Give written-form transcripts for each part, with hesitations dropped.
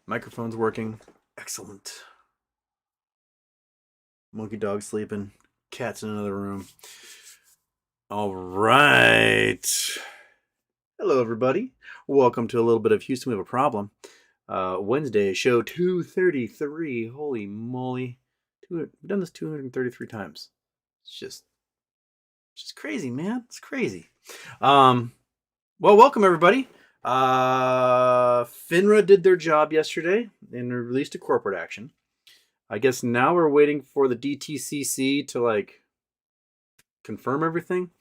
Microphone's working. Excellent. Monkey dog sleeping. Cat's in another room. All right. Hello, everybody. Welcome to a little bit of Houston. We have a problem. Wednesday, show 233. Holy moly. We've done this 233 times. It's just crazy, man. It's crazy. Well, welcome, everybody. FINRA did their job yesterday and released a corporate action. I guess now we're waiting for the DTCC to confirm everything.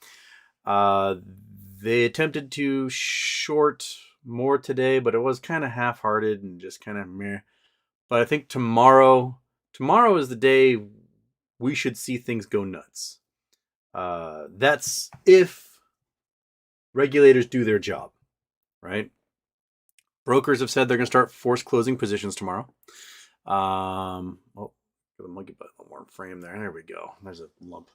They attempted to short more today, but it was kind of half-hearted and just kind of meh. But I think tomorrow is the day we should see things go nuts. That's if regulators do their job, right? Brokers have said they're going to start force closing positions tomorrow. The monkey butt a little more frame there. There we go. There's a lump.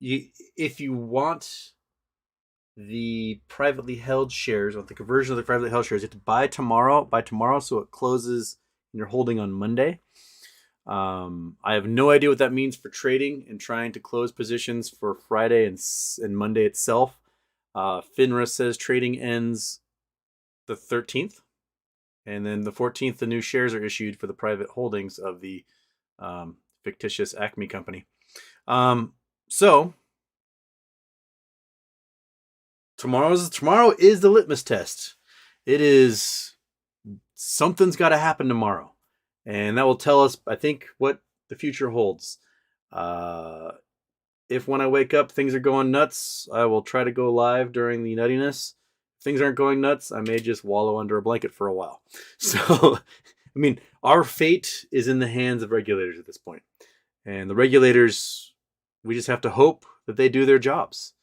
If you want the privately held shares, or the conversion of the privately held shares, you have to buy tomorrow, so it closes and you're holding on Monday. I have no idea what that means for trading and trying to close positions for Friday and Monday itself. FINRA says trading ends the 13th. And then the 14th, the new shares are issued for the private holdings of the fictitious ACME company. So tomorrow is the litmus test. It is something's got to happen tomorrow, and that will tell us, I think, what the future holds. If when I wake up things are going nuts, I will try to go live during the nuttiness. If things aren't going nuts, I may just wallow under a blanket for a while. So, I mean, our fate is in the hands of regulators at this point. And the regulators, we just have to hope that they do their jobs.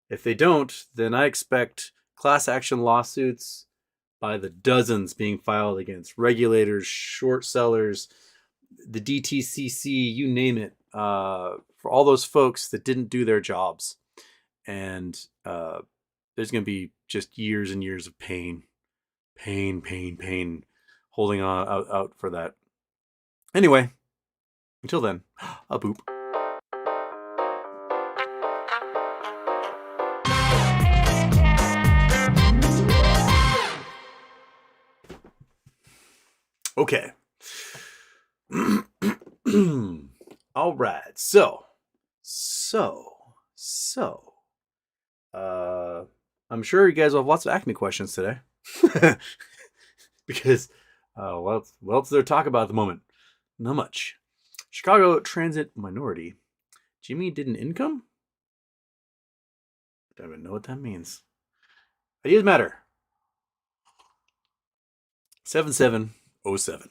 If they don't, then I expect class action lawsuits by the dozens being filed against regulators, short sellers, the DTCC, you name it, for all those folks that didn't do their jobs. And there's going to be just years and years of pain holding on out for that. Anyway, until then, a boop. Okay. All right. So, I'm sure you guys will have lots of ACME questions today. Because, what else is there to talk about at the moment? Not much. Chicago transit minority. Jimmy did an income? I don't even know what that means. Ideas matter. 7707.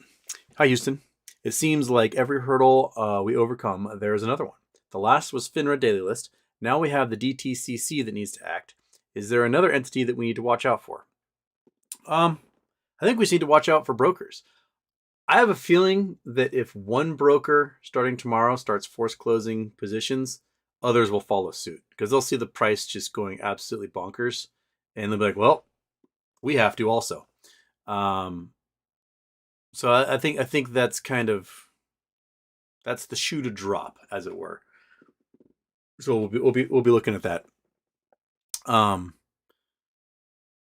Hi, Houston. It seems like every hurdle we overcome, there is another one. The last was FINRA daily list. Now we have the DTCC that needs to act. Is there another entity that we need to watch out for? I think we just need to watch out for brokers. I have a feeling that if one broker starting tomorrow starts force closing positions, others will follow suit because they'll see the price just going absolutely bonkers, and they'll be like, "Well, we have to also." So I think that's that's the shoe to drop, as it were. So we'll be looking at that.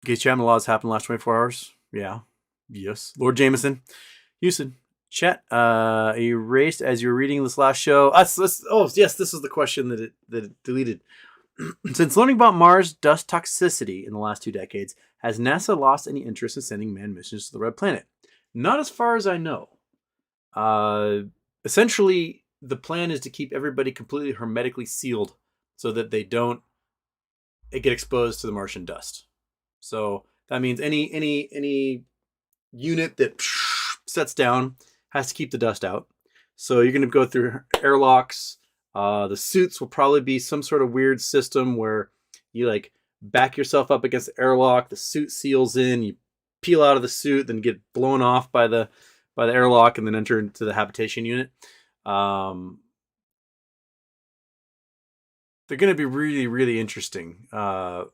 Case Chapman laws happened last 24 hours. Yeah. Yes. Lord Jameson. Houston. Chat erased as you're reading this last show. Oh, yes, this is the question that it deleted. Since learning about Mars dust toxicity in the last 2 decades, has NASA lost any interest in sending manned missions to the Red Planet? Not as far as I know. Essentially, the plan is to keep everybody completely hermetically sealed so that they don't get exposed to the Martian dust. So that means any unit that sets down has to keep the dust out. So you're going to go through airlocks. The suits will probably be some sort of weird system where you back yourself up against the airlock. The suit seals in. You peel out of the suit, then get blown off by the airlock, and then enter into the habitation unit. They're going to be really, really interesting. There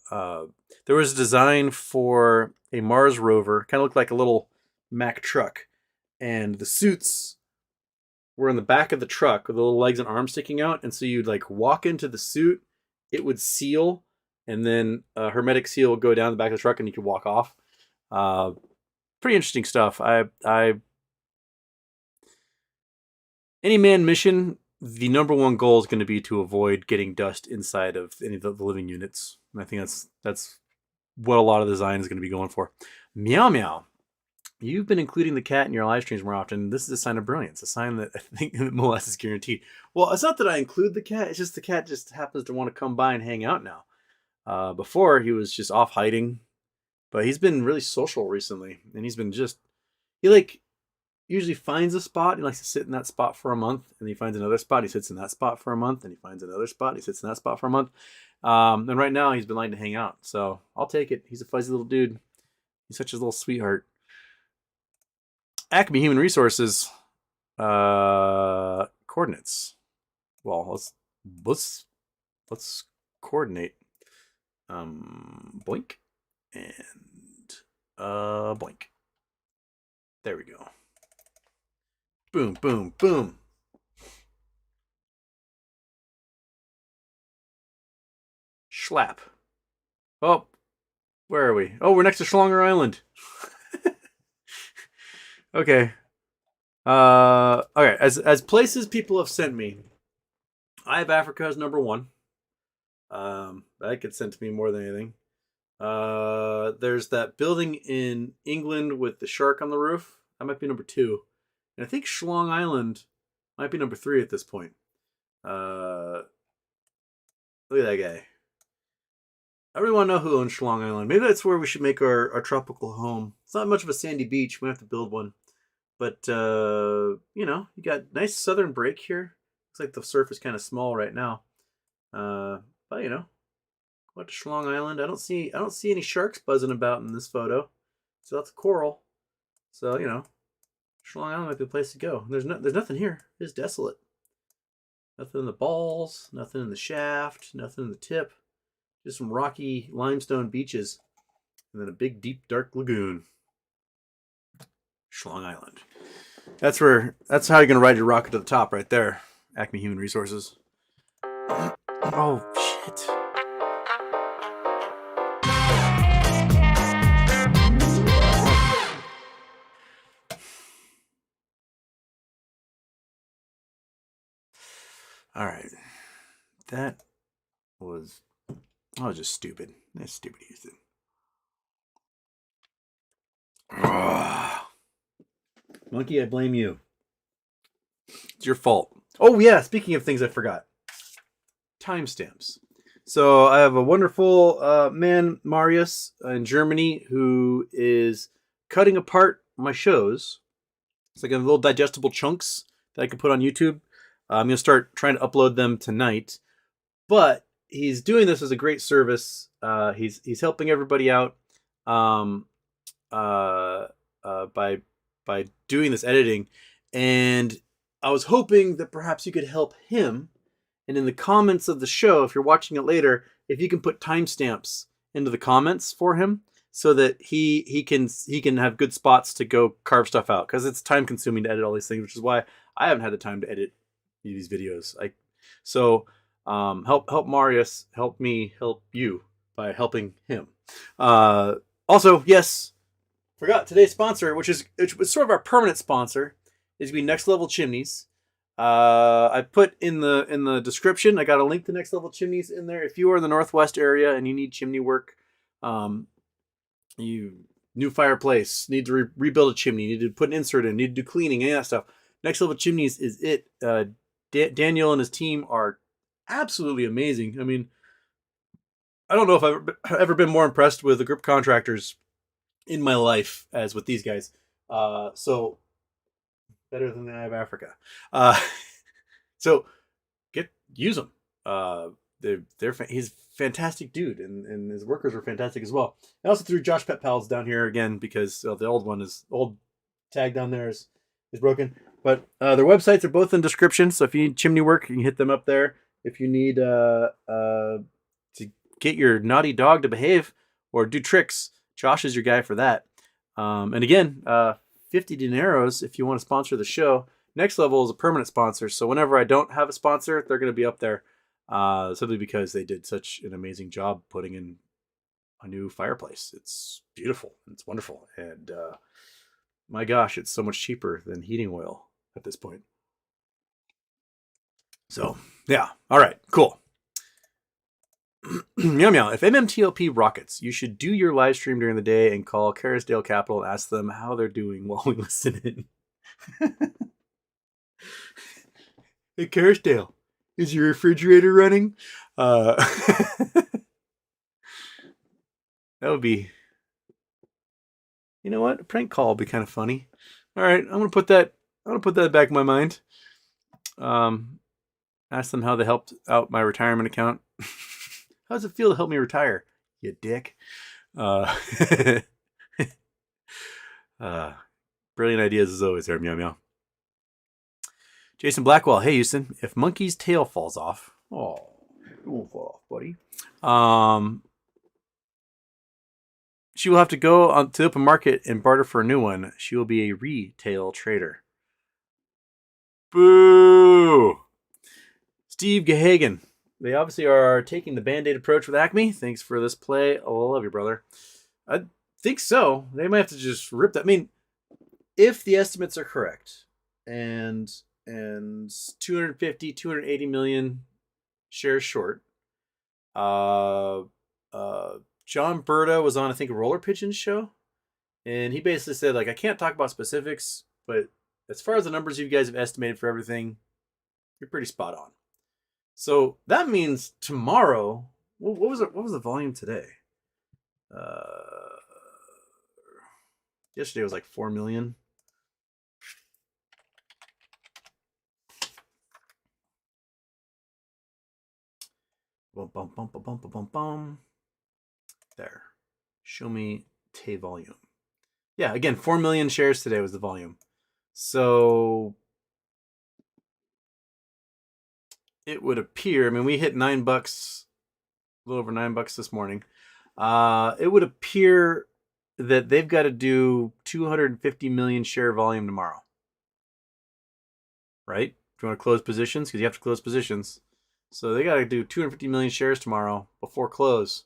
was a design for a Mars rover, kind of looked like a little Mack truck, and the suits were in the back of the truck with the little legs and arms sticking out, and so you'd like walk into the suit, it would seal, and then a hermetic seal would go down the back of the truck, and you could walk off. Pretty interesting stuff. Any manned mission, the number one goal is going to be to avoid getting dust inside of any of the living units. And I think that's what a lot of the design is going to be going for. Meow meow. You've been including the cat in your live streams more often. This is a sign of brilliance, a sign that I think molest is guaranteed. Well, it's not that I include the cat. It's just the cat just happens to want to come by and hang out now. Before, he was just off hiding. But he's been really social recently. And he's been he like usually finds a spot. He likes to sit in that spot for a month. And he finds another spot. He sits in that spot for a month. And he finds another spot. He sits in that spot for a month. And right now, he's been liking to hang out. So I'll take it. He's a fuzzy little dude. He's such a little sweetheart. ACME Human Resources coordinates. Well, let's coordinate. Boink and boink. There we go. Boom, boom, boom. Schlap. Oh, where are we? Oh, we're next to Schlonger Island. Okay. Okay. As places people have sent me, I have Africa as number 1. That gets sent to me more than anything. There's that building in England with the shark on the roof. That might be number 2. And I think Schlong Island might be number 3 at this point. Look at that guy. I really want to know who owns Schlong Island. Maybe that's where we should make our tropical home. It's not much of a sandy beach. We have to build one. But, you know, you got nice southern break here. Looks like the surf is kind of small right now. But, you know, go to Schlong Island. I don't see any sharks buzzing about in this photo. So that's coral. So, you know, Schlong Island might be a place to go. There's nothing here. It's desolate. Nothing in the balls. Nothing in the shaft. Nothing in the tip. Just some rocky limestone beaches. And then a big, deep, dark lagoon. Schlong Island. That's how you're going to ride your rocket to the top right there. ACME Human Resources. Oh, shit. All right. That was just stupid. That's stupid, Houston. Monkey, I blame you. It's your fault. Oh, yeah. Speaking of things I forgot. Timestamps. So I have a wonderful man, Marius, in Germany, who is cutting apart my shows. It's like a little digestible chunks that I can put on YouTube. I'm going to start trying to upload them tonight. But he's doing this as a great service. He's helping everybody out by doing this editing. And I was hoping that perhaps you could help him. And in the comments of the show, if you're watching it later, if you can put timestamps into the comments for him so that he can have good spots to go carve stuff out. Because it's time consuming to edit all these things, which is why I haven't had the time to edit these videos. Help Marius, help me, help you by helping him. Also, yes, forgot today's sponsor, which was sort of our permanent sponsor, is going to be Next Level Chimneys. I put in the description. I got a link to Next Level Chimneys in there. If you are in the Northwest area and you need chimney work, you new fireplace, need to rebuild a chimney, need to put an insert in, need to do cleaning, any of that stuff. Next Level Chimneys is it. Daniel and his team are absolutely amazing. I mean, I don't know if I've ever been more impressed with the group contractors in my life as with these guys. So better than the Eye of Africa. So use them. He's a fantastic dude, and his workers are fantastic as well. I also threw Josh Pet Pals down here again because the old tag down there is broken. But their websites are both in the description, so if you need chimney work, you can hit them up there. If you need to get your naughty dog to behave or do tricks, Josh is your guy for that. And again, 50 dineros if you want to sponsor the show. Next level is a permanent sponsor. So whenever I don't have a sponsor, they're going to be up there simply because they did such an amazing job putting in a new fireplace. It's beautiful. It's wonderful. And my gosh, it's so much cheaper than heating oil at this point. So, yeah. All right, cool. Meow meow. If MMTLP rockets, you should do your live stream during the day and call Carisdale Capital and ask them how they're doing while we listen in. Hey, Carisdale, is your refrigerator running? That would be... You know what? A prank call would be kind of funny. All right, I'm gonna put that back in my mind. Ask them how they helped out my retirement account. How does it feel to help me retire, you dick? Brilliant ideas as always there, meow meow. Jason Blackwell, hey Houston, if Monkey's tail falls off, it won't fall off, buddy. She will have to go on to the open market and barter for a new one. She will be a retail trader. Boo! Steve Gahagan. They obviously are taking the Band-Aid approach with ACME. Thanks for this play. Oh, I love you, brother. I think so. They might have to just rip that. I mean, if the estimates are correct, and 250, 280 million shares short. John Berta was on, I think, a Roller Pigeons show, and he basically said, like, I can't talk about specifics, but as far as the numbers you guys have estimated for everything, you're pretty spot on. So that means tomorrow. What was it? What was the volume today? Yesterday was like 4 million. Bum, bum, bum, bum, bum, bum, bum. There. Show me Tay volume. Yeah, again, 4 million shares today was the volume. So it would appear, I mean, we hit $9, a little over $9 this morning. It would appear that they've got to do 250 million share volume tomorrow. Right? If you want to close positions, because you have to close positions. So they got to do 250 million shares tomorrow before close.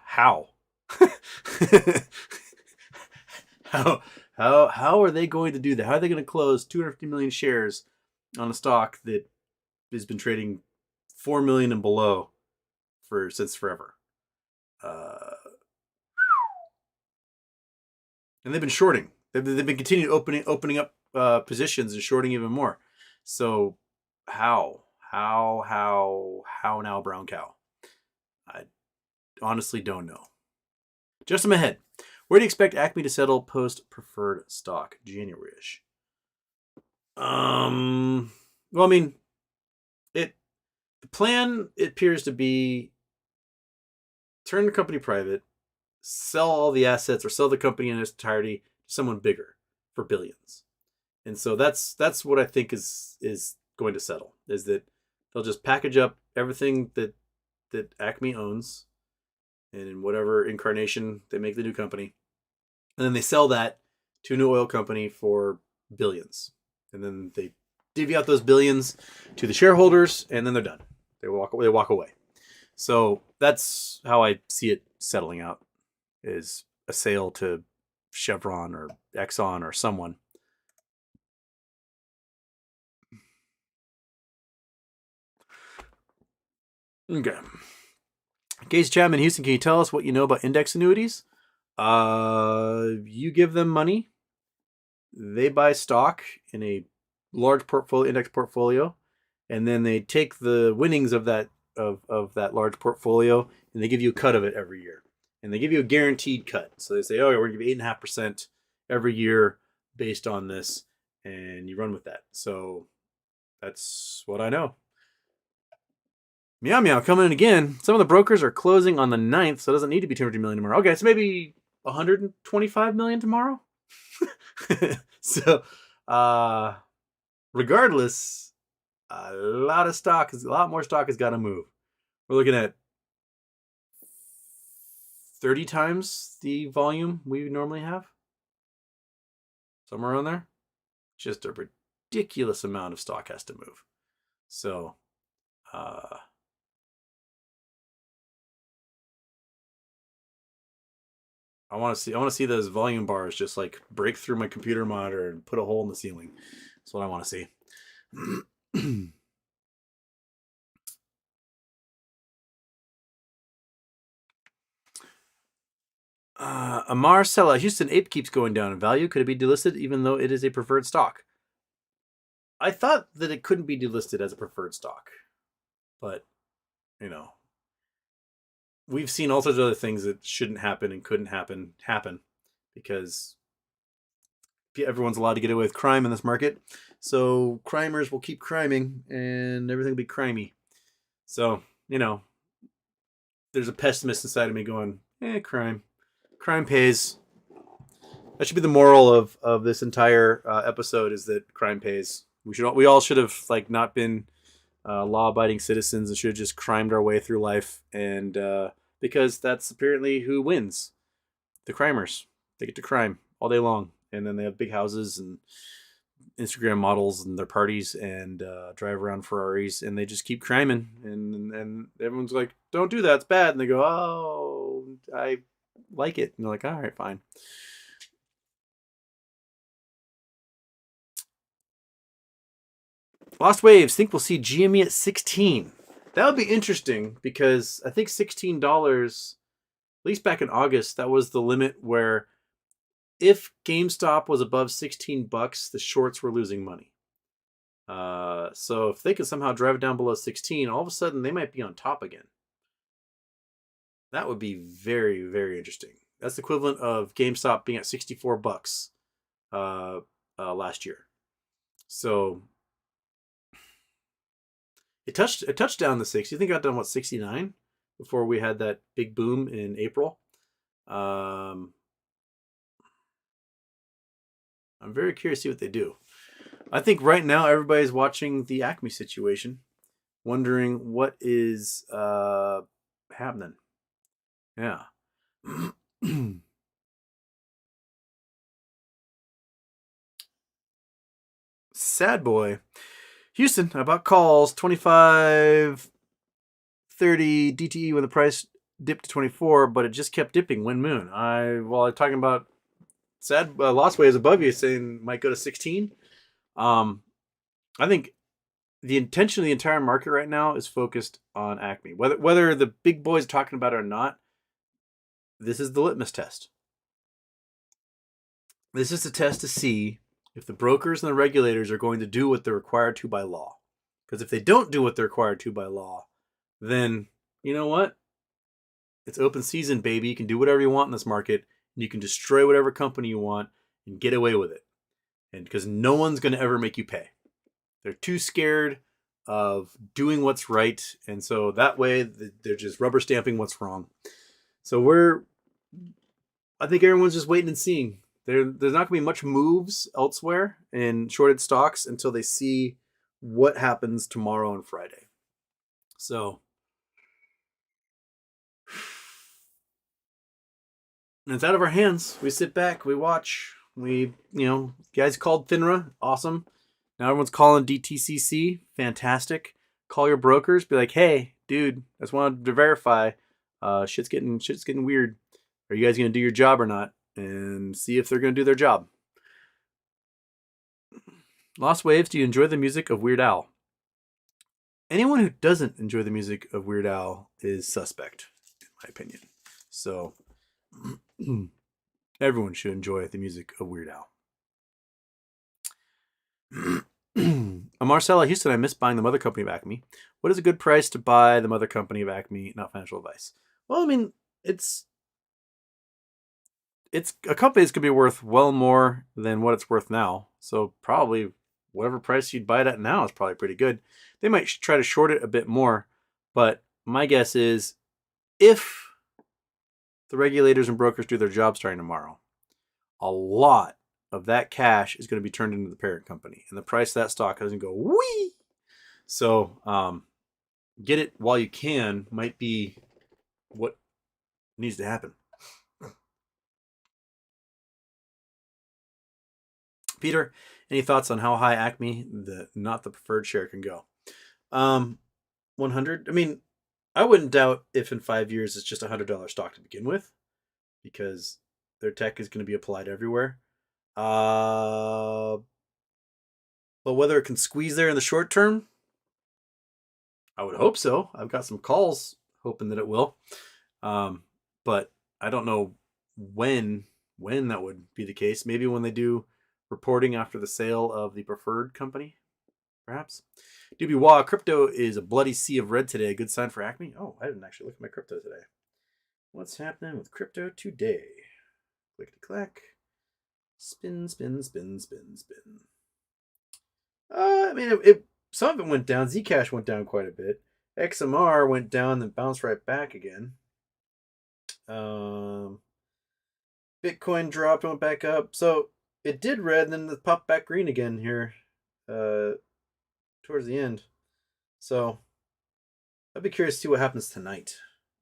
How? How are they going to do that? How are they going to close 250 million shares on a stock that has been trading 4 million and below since forever? And they've been shorting. They've been continuing opening up positions and shorting even more. So how now, brown cow? I honestly don't know. Just in my head. Where do you expect ACME to settle post preferred stock? January-ish. Well, I mean, the plan, it appears to be turn the company private, sell all the assets, or sell the company in its entirety to someone bigger for billions. And so that's what I think is going to settle, is that they'll just package up everything that ACME owns, and in whatever incarnation they make the new company, and then they sell that to a new oil company for billions. And then they divvy out those billions to the shareholders, and then they're done. They walk away. So that's how I see it settling out, is a sale to Chevron or Exxon or someone. Okay. Gaze Chapman, Houston, can you tell us what you know about index annuities? You give them money, they buy stock in a large index portfolio, and then they take the winnings of that large portfolio, and they give you a cut of it every year, and they give you a guaranteed cut. So they say, "Oh, we're gonna give you 8.5% every year based on this," and you run with that. So that's what I know. Meow meow coming in again. Some of the brokers are closing on the 9th, so it doesn't need to be 200 million tomorrow. Okay, so maybe 125 million tomorrow. So, regardless, a lot more stock has got to move. We're looking at 30 times the volume we normally have. Somewhere around there. Just a ridiculous amount of stock has to move. So, I want to see those volume bars just like break through my computer monitor and put a hole in the ceiling. That's what I want to see. Amar Sella, Houston Ape keeps going down in value. Could it be delisted even though it is a preferred stock? I thought that it couldn't be delisted as a preferred stock, but you know, we've seen all sorts of other things that shouldn't happen and couldn't happen because everyone's allowed to get away with crime in this market. So crimers will keep criming and everything will be crimey. So, you know, there's a pessimist inside of me going, crime pays. That should be the moral of this entire episode, is that crime pays. We all should have like not been law-abiding citizens and should have just crimed our way through life, and because that's apparently who wins. The crimers. They get to crime all day long, and then they have big houses and Instagram models and their parties and drive around Ferraris, and they just keep criming, and everyone's like, don't do that, it's bad, and they go, oh, I like it, and they're like, all right, fine. Lost Waves, think we'll see GME at 16. That would be interesting because I think $16, at least back in August, that was the limit where if GameStop was above $16, the shorts were losing money. So if they could somehow drive it down below 16, all of a sudden they might be on top again. That would be very, very interesting. That's the equivalent of GameStop being at $64 last year. So it touched down the 60. I think it got done 69 before we had that big boom in April. I'm very curious to see what they do. I think right now everybody's watching the ACME situation, wondering what is happening. Yeah. Sad boy. Houston, I bought calls 25, 30 DTE when the price dipped to 24, but it just kept dipping. When moon. I'm talking about sad Lost Waves above you saying might go to 16. I think the intention of the entire market right now is focused on ACME. Whether the big boys are talking about it or not, this is the litmus test. This is the test to see if the brokers and the regulators are going to do what they're required to by law. Because if they don't do what they're required to by law, then you know what? It's open season, baby. You can do whatever you want in this market, and you can destroy whatever company you want and get away with it. And because no one's going to ever make you pay. They're too scared of doing what's right, and so that way they're just rubber stamping what's wrong. So I think everyone's just waiting and seeing. There's not going to be much moves elsewhere in shorted stocks until they see what happens tomorrow and Friday. So, and it's out of our hands. We sit back, we watch. Guys called FINRA, awesome. Now everyone's calling DTCC, fantastic. Call your brokers, be like, hey, dude, I just wanted to verify. Shit's getting weird. Are you guys going to do your job or not? And see if they're going to do their job. Lost Waves, do you enjoy the music of Weird Al? Anyone who doesn't enjoy the music of Weird Al is suspect, in my opinion. So, everyone should enjoy the music of Weird Al. Marcella Houston, I miss buying the mother company of ACME. What is a good price to buy the mother company of ACME? Not financial advice. Well, I mean, it's a company that's going to be worth well more than what it's worth now. So probably whatever price you'd buy it at now is probably pretty good. They might try to short it a bit more, but my guess is if the regulators and brokers do their job starting tomorrow, a lot of that cash is going to be turned into the parent company, and the price of that stock doesn't go whee. So get it while you can might be what needs to happen. Peter, any thoughts on how high ACME, not the preferred share, can go? 100. I mean, I wouldn't doubt if in 5 years it's just $100 stock to begin with, because their tech is going to be applied everywhere. But whether it can squeeze there in the short term, I would hope so. I've got some calls hoping that it will. But I don't know when that would be the case. Maybe when they do reporting after the sale of the preferred company, perhaps. Dubiwa, crypto is a bloody sea of red today. Good sign for ACME. Oh, I didn't actually look at my crypto today. What's happening with crypto today? Click-clack. Spin, spin, spin, spin, spin. I mean, some of it went down. Zcash went down quite a bit. XMR went down, then bounced right back again. Bitcoin dropped, went back up. So it did red, and then it popped back green again here towards the end. So I'd be curious to see what happens tonight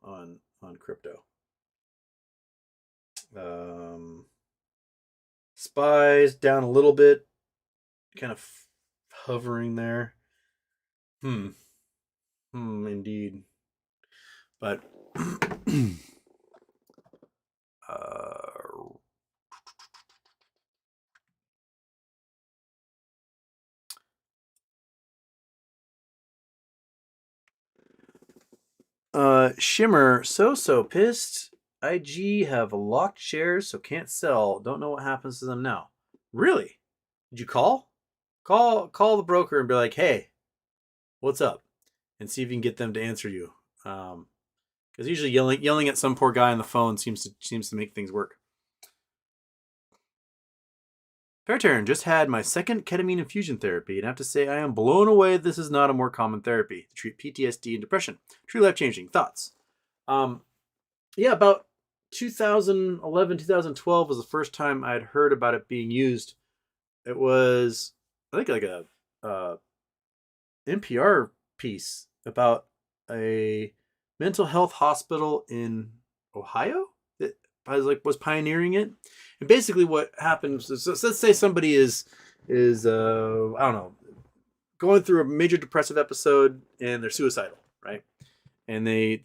on crypto. Spies down a little bit, kind of hovering there. Indeed. But Shimmer, so pissed. IG have locked shares, so can't sell. Don't know what happens to them now. Really? Did you call? Call the broker and be like, hey, what's up? And see if you can get them to answer you. Because usually yelling at some poor guy on the phone seems to make things work. Fairturn, just had my second ketamine infusion therapy, and I have to say I am blown away this is not a more common therapy to treat PTSD and depression. Truly life-changing. Thoughts? Yeah, about 2011, 2012 was the first time I'd heard about it being used. It was, I think, like a NPR piece about a mental health hospital in Ohio that was pioneering it. And basically what happens is, let's say somebody is I don't know, going through a major depressive episode and they're suicidal, right? And they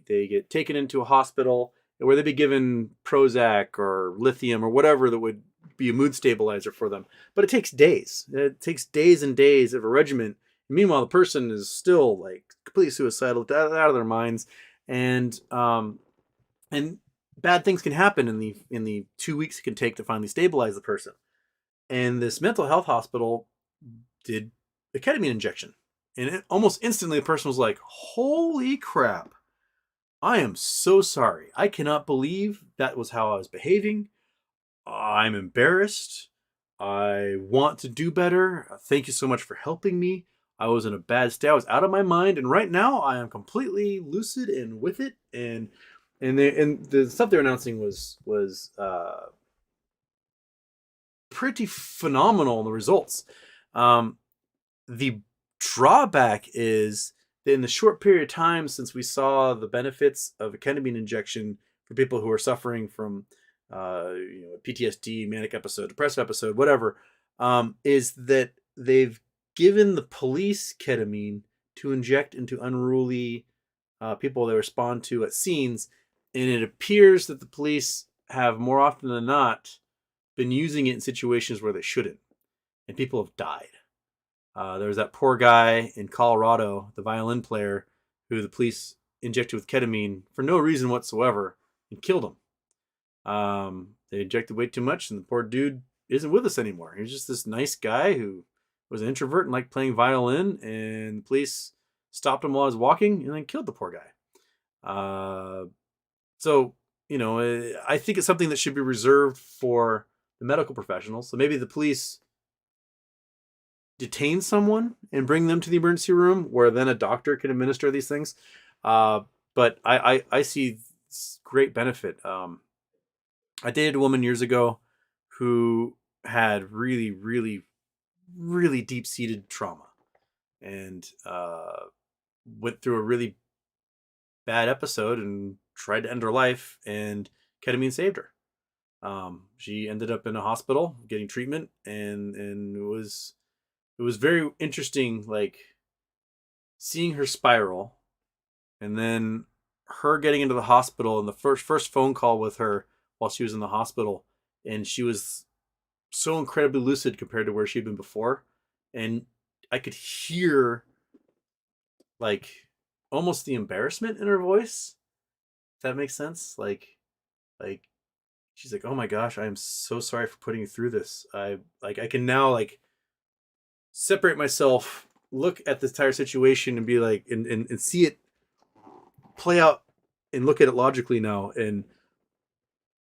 get taken into a hospital where they'd be given Prozac or lithium or whatever that would be a mood stabilizer for them. But it takes days. It takes days and days of a regimen. Meanwhile, the person is still like completely suicidal, out of their minds, and bad things can happen in the 2 weeks it can take to finally stabilize the person. And this mental health hospital did a ketamine injection, and almost instantly the person was like, "Holy crap! I am so sorry. I cannot believe that was how I was behaving. I'm embarrassed. I want to do better. Thank you so much for helping me. I was in a bad state. I was out of my mind, and right now I am completely lucid and with it." And the stuff they're announcing was pretty phenomenal in the results. The drawback is that in the short period of time since we saw the benefits of a ketamine injection for people who are suffering from PTSD, manic episode, depressive episode, whatever, is that they've given the police ketamine to inject into unruly people they respond to at scenes, and it appears that the police have more often than not been using it in situations where they shouldn't, and people have died. There was that poor guy in Colorado, the violin player, who the police injected with ketamine for no reason whatsoever and killed him. They injected way too much, and the poor dude isn't with us anymore. He was just this nice guy who was an introvert and liked playing violin, and the police stopped him while he was walking and then killed the poor guy. So, I think it's something that should be reserved for the medical professionals. So maybe the police detain someone and bring them to the emergency room where then a doctor can administer these things. But I see great benefit. I dated a woman years ago who had really, really, really deep-seated trauma. And went through a really bad episode and tried to end her life, and ketamine saved her. She ended up in a hospital getting treatment, and it was very interesting, like seeing her spiral, and then her getting into the hospital, and the first phone call with her while she was in the hospital, and she was so incredibly lucid compared to where she'd been before, and I could hear like almost the embarrassment in her voice. If that makes sense, like she's like, "Oh my gosh, I am so sorry for putting you through this. I can now like separate myself, look at this entire situation, and be like, and see it play out, and look at it logically now. And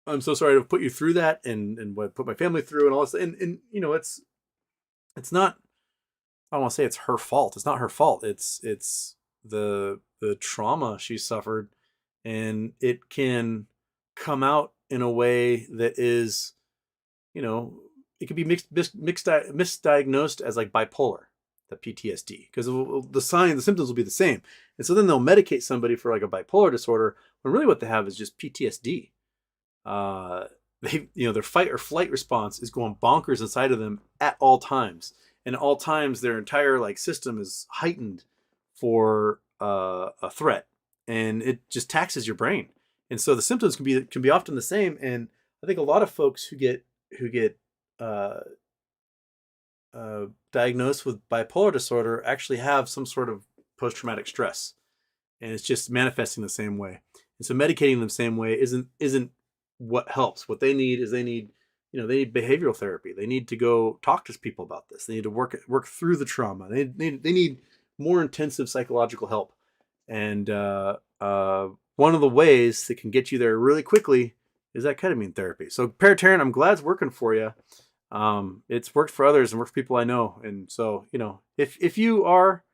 I'm so sorry to put you through that, and what put my family through, and all this. And it's not. I don't want to say it's her fault. It's not her fault. It's the trauma she suffered, and it can come out in a way that is, you know, it could be misdiagnosed as like bipolar, the PTSD, because the signs, the symptoms will be the same, and so then they'll medicate somebody for like a bipolar disorder when really what they have is just PTSD. Uh, their fight or flight response is going bonkers inside of them at all times, and at all times their entire like system is heightened for a threat, and it just taxes your brain, and so the symptoms can be often the same. And I think a lot of folks who get uh, diagnosed with bipolar disorder actually have some sort of post-traumatic stress, and it's just manifesting the same way. And so medicating them the same way isn't what helps. What they need is they need behavioral therapy. They need to go talk to people about this. They need to work through the trauma. They need more intensive psychological help. And one of the ways that can get you there really quickly is that ketamine therapy. So Paratarian, I'm glad it's working for you. It's worked for others and worked for people I know. And so, if you are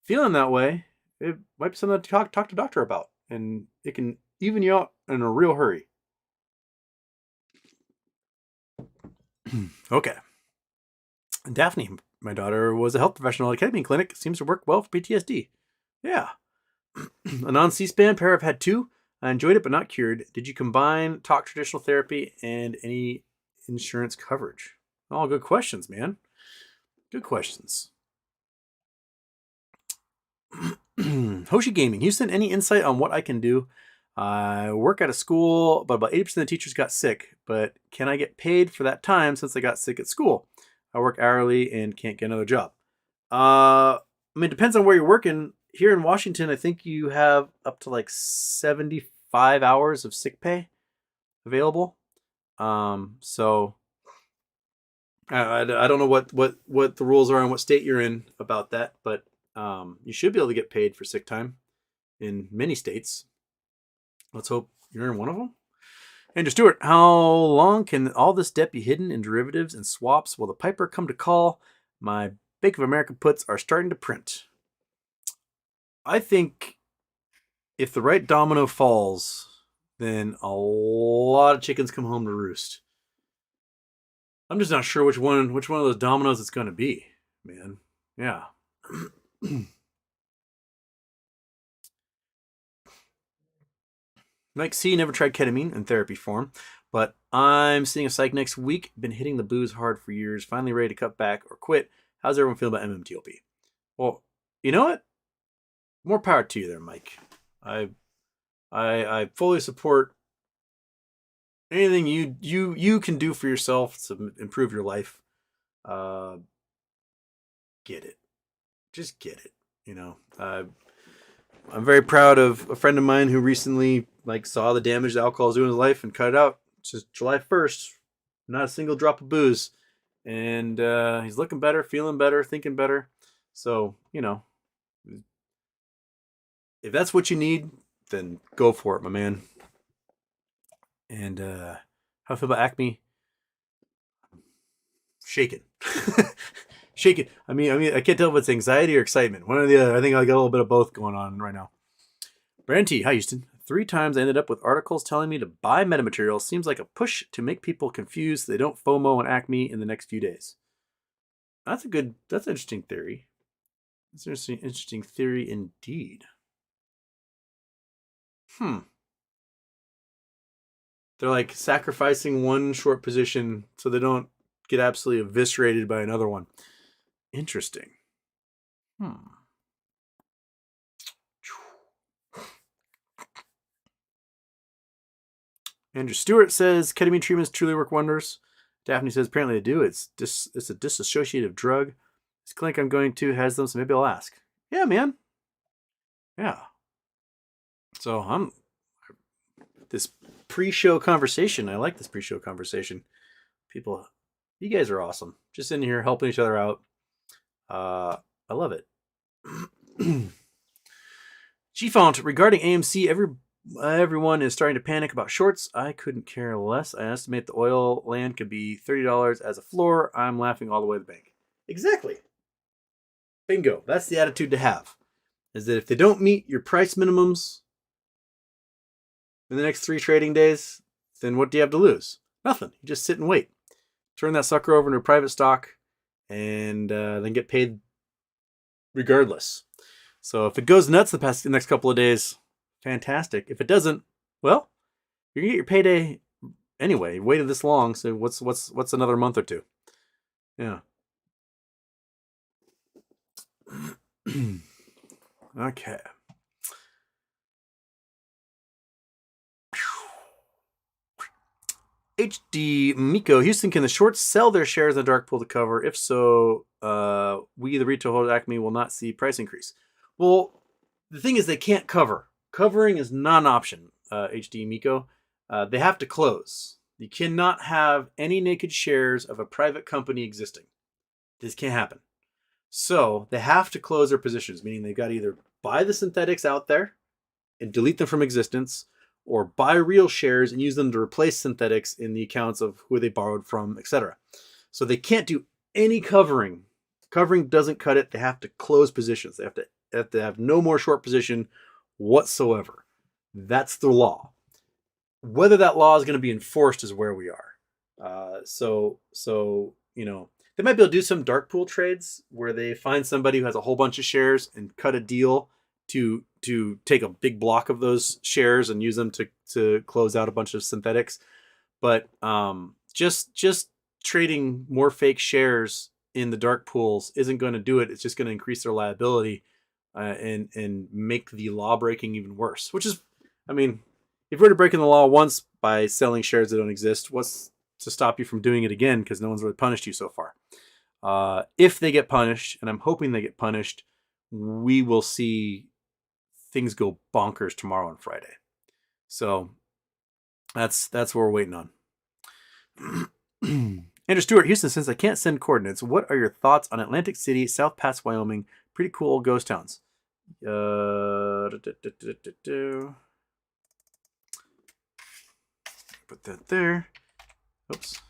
feeling that way, it might be something to talk to a doctor about, and it can even you out in a real hurry. Okay. Daphne, my daughter, was a health professional at a ketamine clinic. Seems to work well for PTSD. Yeah. A non-C-SPAN pair I've had two. I enjoyed it, but not cured. Did you combine talk traditional therapy and any insurance coverage? All good questions, man. Good questions. Hoshi Gaming, Houston, any insight on what I can do? I work at a school, but about 80% of the teachers got sick. But can I get paid for that time since I got sick at school? I work hourly and can't get another job. I mean, it depends on where you're working. Here in Washington, I think you have up to like 75 hours of sick pay available. So I don't know what the rules are in what state you're in about that, but you should be able to get paid for sick time in many states. Let's hope you're in one of them. Andrew Stewart, how long can all this debt be hidden in derivatives and swaps? Will the piper come to call? My Bank of America puts are starting to print. I think if the right domino falls, then a lot of chickens come home to roost. I'm just not sure which one of those dominoes it's going to be, man. Yeah. Mike C never tried ketamine in therapy form, but I'm seeing a psych next week. Been hitting the booze hard for years. Finally ready to cut back or quit. How's everyone feel about MMTLP? Well, you know what? More power to you there, Mike. I fully support anything you can do for yourself to improve your life. Get it. Just get it. I'm very proud of a friend of mine who recently saw the damage that alcohol is doing in his life and cut it out. It's just July 1st, not a single drop of booze, and he's looking better, feeling better, thinking better. So if that's what you need, then go for it, my man. And how I feel about ACME? Shaken. Shaken. I mean, I can't tell if it's anxiety or excitement. One or the other. I think I got a little bit of both going on right now. Brand T, hi Houston. 3 times I ended up with articles telling me to buy metamaterial. Seems like a push to make people confused so they don't FOMO on ACME in the next few days. That's an interesting theory. It's an interesting theory indeed. They're like sacrificing one short position so they don't get absolutely eviscerated by another one. Interesting. Andrew Stewart says ketamine treatments truly work wonders. Daphne says apparently they do. It's a dissociative drug. This clinic I'm going to has them, so maybe I'll ask. Yeah, man. Yeah. So I'm this pre-show conversation. I like this pre-show conversation. People, you guys are awesome. Just in here helping each other out. I love it. G-Font, regarding AMC, everyone is starting to panic about shorts. I couldn't care less. I estimate the oil land could be $30 as a floor. I'm laughing all the way to the bank. Exactly. Bingo. That's the attitude to have. Is that if they don't meet your price minimums in the next 3 trading days, then what do you have to lose? Nothing. You just sit and wait. Turn that sucker over into a private stock and then get paid regardless. So if it goes nuts the next couple of days, fantastic. If it doesn't, well, you're gonna get your payday anyway. You waited this long, so what's another month or two? Yeah. Okay. HD Miko, Houston, can the shorts sell their shares in the dark pool to cover? If so, we, the retail holder Acme, will not see price increase. Well, the thing is they can't cover. Covering is not an option, HD Miko. They have to close. You cannot have any naked shares of a private company existing. This can't happen. So they have to close their positions, meaning they've got to either buy the synthetics out there and delete them from existence, or buy real shares and use them to replace synthetics in the accounts of who they borrowed from, etc. So they can't do any covering. Covering doesn't cut it. They have to close positions. They have to have no more short position whatsoever. That's the law. Whether that law is going to be enforced is where we are. So they might be able to do some dark pool trades where they find somebody who has a whole bunch of shares and cut a deal to take a big block of those shares and use them to close out a bunch of synthetics. But just trading more fake shares in the dark pools isn't going to do it. It's just going to increase their liability and make the law breaking even worse. Which is, I mean, if you're already breaking the law once by selling shares that don't exist, what's to stop you from doing it again? Because no one's really punished you so far. If they get punished, and I'm hoping they get punished, we will see things go bonkers tomorrow and Friday. So that's what we're waiting on. Andrew Stewart, Houston, since I can't send coordinates, what are your thoughts on Atlantic City, South Pass, Wyoming? Pretty cool old ghost towns. Put that there. Oops.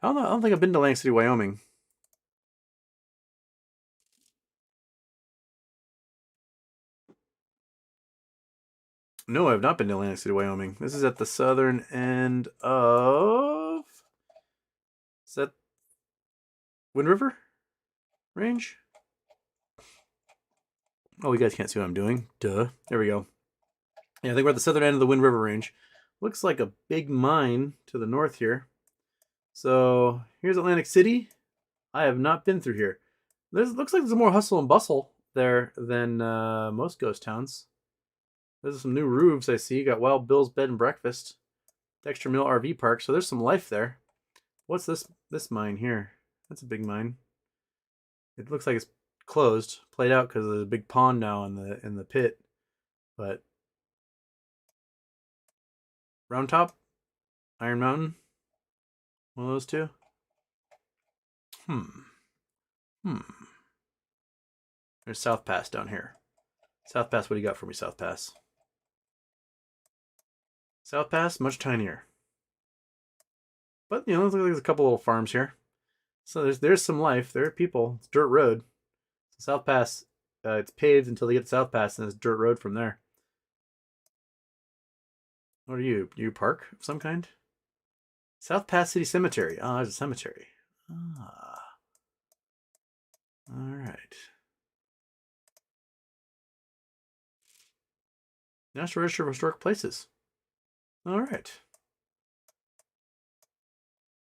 I don't think I've been to Atlantic City, Wyoming. No, I've not been to Atlantic City, Wyoming. This is at the southern end of... Is that Wind River Range? Oh, you guys can't see what I'm doing. Duh. There we go. Yeah, I think we're at the southern end of the Wind River Range. Looks like a big mine to the north here. So here's Atlantic City. I have not been through here. Looks like there's more hustle and bustle there than most ghost towns. There's some new roofs I see. You got Wild Bill's Bed and Breakfast, Dexter Mill RV Park. So there's some life there. What's this mine here? That's a big mine. It looks like it's closed, played out because there's a big pond now in the pit. But Round Top, Iron Mountain, one of those two. There's South Pass down here. South Pass, what do you got for me, South Pass? South Pass, much tinier. But, looks like there's a couple little farms here. So there's some life. There are people. It's dirt road. So South Pass, it's paved until they get to South Pass, and it's dirt road from there. What are you? Do you park of some kind? South Pass City Cemetery. Oh, there's a cemetery. Ah. All right. National Register of Historic Places. All right.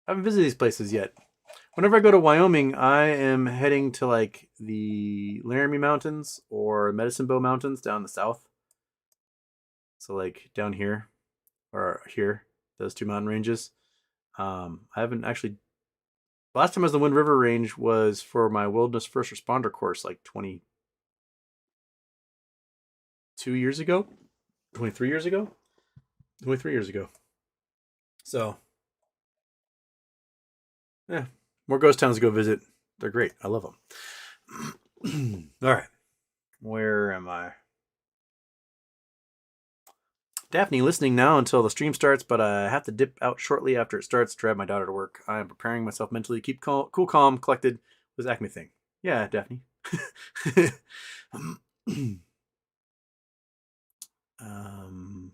I haven't visited these places yet. Whenever I go to Wyoming, I am heading to like the Laramie Mountains or Medicine Bow Mountains down in the south. So like down here or here, those two mountain ranges. I haven't actually. Last time I was in the Wind River Range was for my Wilderness First Responder course, like 22 years ago, 23 years ago, 23 years ago. So, yeah, more ghost towns to go visit. They're great. I love them. All right, where am I? Daphne, listening now until the stream starts, but I have to dip out shortly after it starts to drive my daughter to work. I am preparing myself mentally to keep cool, calm, collected with ACME thing. Yeah, Daphne. um,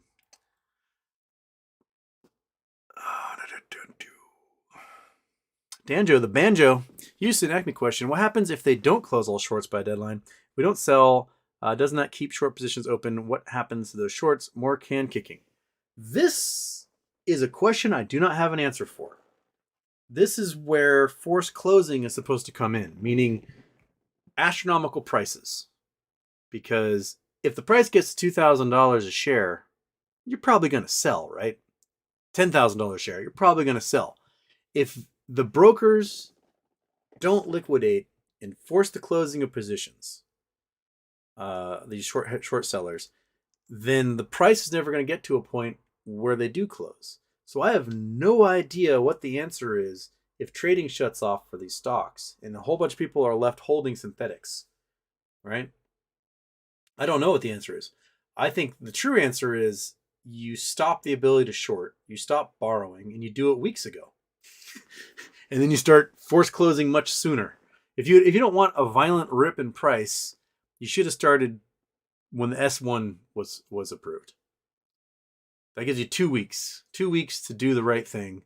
Danjo, the banjo. Houston, ACME question. What happens if they don't close all shorts by deadline? We don't sell. Doesn't that keep short positions open? What happens to those shorts? More can kicking. This is a question I do not have an answer for. This is where forced closing is supposed to come in, meaning astronomical prices. Because if the price gets to $2,000 a share, you're probably going to sell, right? $10,000 a share, you're probably going to sell. If the brokers don't liquidate and force the closing of positions, these short sellers, then the price is never going to get to a point where they do close. So I have no idea what the answer is if trading shuts off for these stocks and a whole bunch of people are left holding synthetics, right? I don't know what the answer is. I think the true answer is you stop the ability to short, you stop borrowing, and you do it weeks ago. And then you start force closing much sooner. If you don't want a violent rip in price, you should have started when the S1 was approved. That gives you 2 weeks. 2 weeks to do the right thing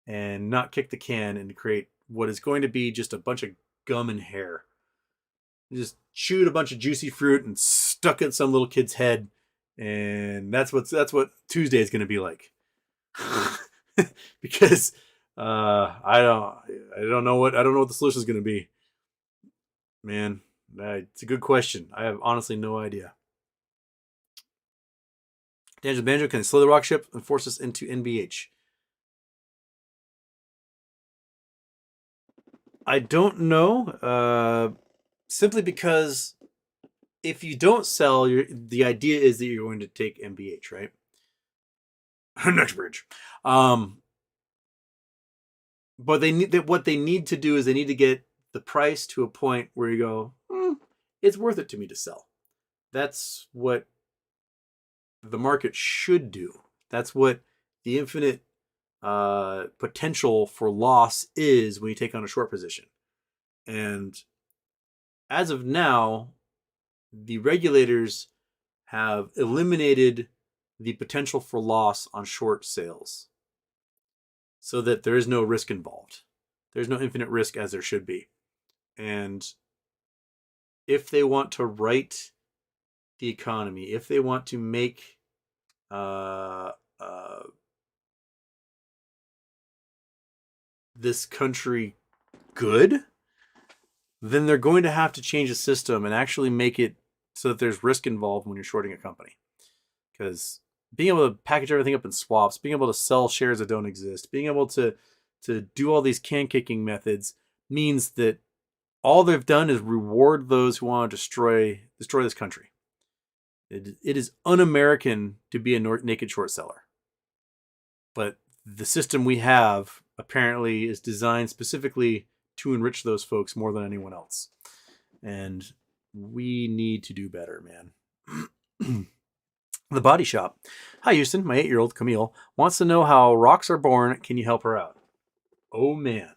and not kick the can and create what is going to be just a bunch of gum and hair. You just chewed a bunch of juicy fruit and stuck it in some little kid's head, and that's what Tuesday is going to be like. Because I don't know what the solution is going to be. Man, it's a good question. I have honestly no idea. Daniel Banjo, can slow the rock ship and force us into NBH? I don't know. Simply because if you don't sell, the idea is that you're going to take NBH, right? Next bridge. But what they need to do is they need to get the price to a point where you go, it's worth it to me to sell. That's what the market should do. That's what the infinite potential for loss is when you take on a short position. And as of now, the regulators have eliminated the potential for loss on short sales so that there is no risk involved. There's no infinite risk as there should be. And if they want to right the economy, if they want to make this country good, then they're going to have to change the system and actually make it so that there's risk involved when you're shorting a company. Because being able to package everything up in swaps, being able to sell shares that don't exist, being able to do all these can kicking methods means that all they've done is reward those who want to destroy this country. It is un-American to be a naked short seller. But the system we have apparently is designed specifically to enrich those folks more than anyone else. And we need to do better, man. The Body Shop. Hi, Houston. My 8-year-old, Camille, wants to know how rocks are born. Can you help her out? Oh, man.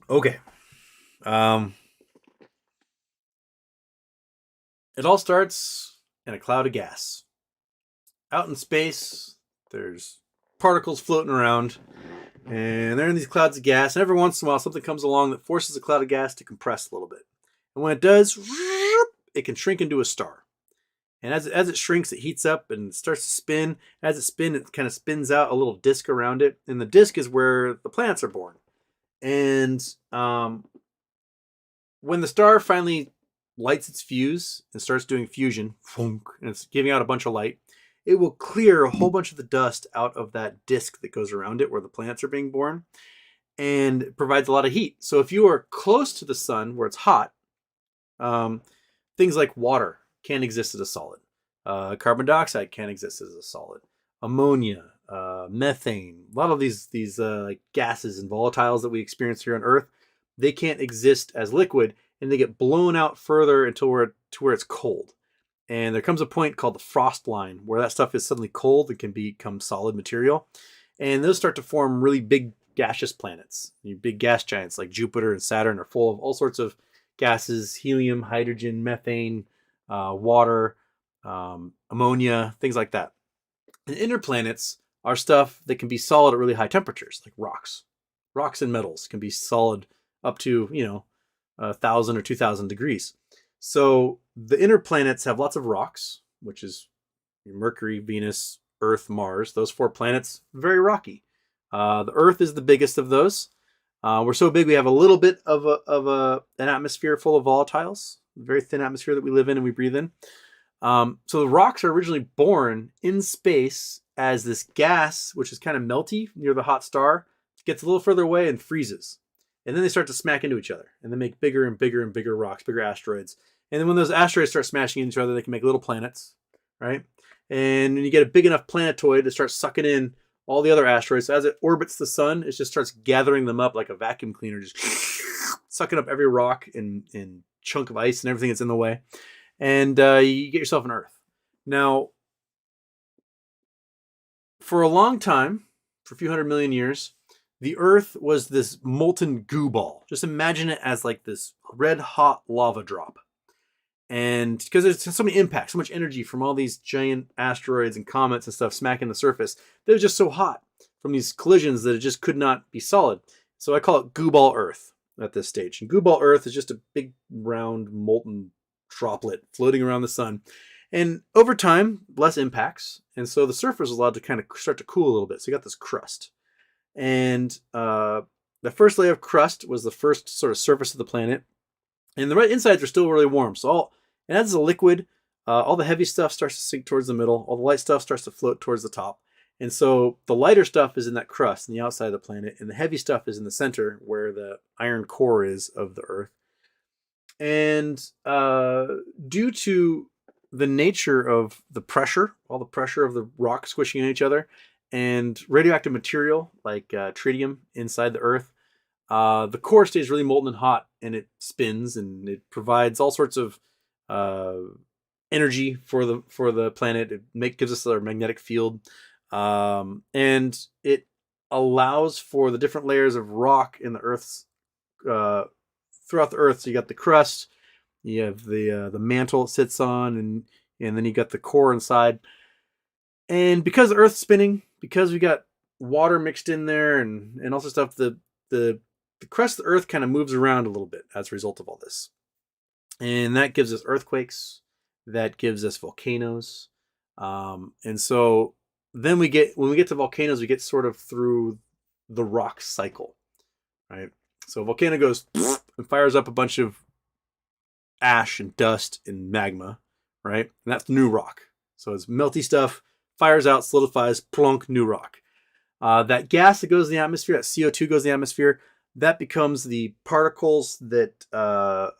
Okay. It all starts in a cloud of gas. out in space, there's particles floating around, and they're in these clouds of gas. And every once in a while, something comes along that forces a cloud of gas to compress a little bit. And when it does, it can shrink into a star. And as it shrinks, it heats up and starts to spin. As it spins, it kind of spins out a little disk around it. And the disk is where the planets are born. And when the star finally lights its fuse and starts doing fusion, and it's giving out a bunch of light, it will clear a whole bunch of the dust out of that disk that goes around it where the planets are being born. And it provides a lot of heat. So if you are close to the sun where it's hot, things like water can't exist as a solid. Carbon dioxide can't exist as a solid. Ammonia, methane, a lot of these like gases and volatiles that we experience here on Earth, they can't exist as liquid, and they get blown out further to where it's cold. And there comes a point called the frost line where that stuff is suddenly cold and can become solid material. And those start to form really big gaseous planets. Big gas giants like Jupiter and Saturn are full of all sorts of gases: helium, hydrogen, methane, water, ammonia, things like that. And inner planets are stuff that can be solid at really high temperatures, like rocks. Rocks and metals can be solid up to 1,000 or 2,000 degrees. So the inner planets have lots of rocks, which is Mercury, Venus, Earth, Mars. Those 4 planets, very rocky. The Earth is the biggest of those. We're so big we have a little bit of an atmosphere full of volatiles, a very thin atmosphere that we live in and we breathe in. So the rocks are originally born in space as this gas, which is kind of melty near the hot star, gets a little further away and freezes. And then they start to smack into each other, and they make bigger and bigger and bigger rocks, bigger asteroids. And then when those asteroids start smashing into each other, they can make little planets, right? And when you get a big enough planetoid to start sucking in all the other asteroids, so as it orbits the sun, it just starts gathering them up like a vacuum cleaner, just sucking up every rock and chunk of ice and everything that's in the way. And you get yourself an Earth. Now, for a long time, for a few 100 million years, the Earth was this molten goo ball. Just imagine it as like this red hot lava drop. And because there's so many impacts, so much energy from all these giant asteroids and comets and stuff smacking the surface, that was just so hot from these collisions that it just could not be solid. So I call it goo ball Earth at this stage. And goo ball Earth is just a big round molten droplet floating around the sun. And over time, less impacts. And so the surface is allowed to kind of start to cool a little bit. So you got this crust. And the first layer of crust was the first sort of surface of the planet. And the insides are still really warm. So as a liquid, all the heavy stuff starts to sink towards the middle. All the light stuff starts to float towards the top. And so the lighter stuff is in that crust in the outside of the planet. And the heavy stuff is in the center where the iron core is of the Earth. And due to the nature of the pressure, all the pressure of the rock squishing in each other, and radioactive material like tritium inside the Earth, the core stays really molten and hot, and it spins, and it provides all sorts of energy for the planet. It gives us our magnetic field, and it allows for the different layers of rock in the Earth's throughout the Earth. So you got the crust, you have the mantle it sits on, and then you got the core inside. And because the Earth's spinning, because we got water mixed in there and also stuff, the crust of the Earth kind of moves around a little bit as a result of all this. And that gives us earthquakes, that gives us volcanoes. And so then when we get to volcanoes, we get sort of through the rock cycle, right? So a volcano goes and fires up a bunch of ash and dust and magma, right? And that's new rock. So it's melty stuff, fires out, solidifies, plunk, new rock. That gas that goes in the atmosphere, that CO2 goes in the atmosphere, that becomes the particles that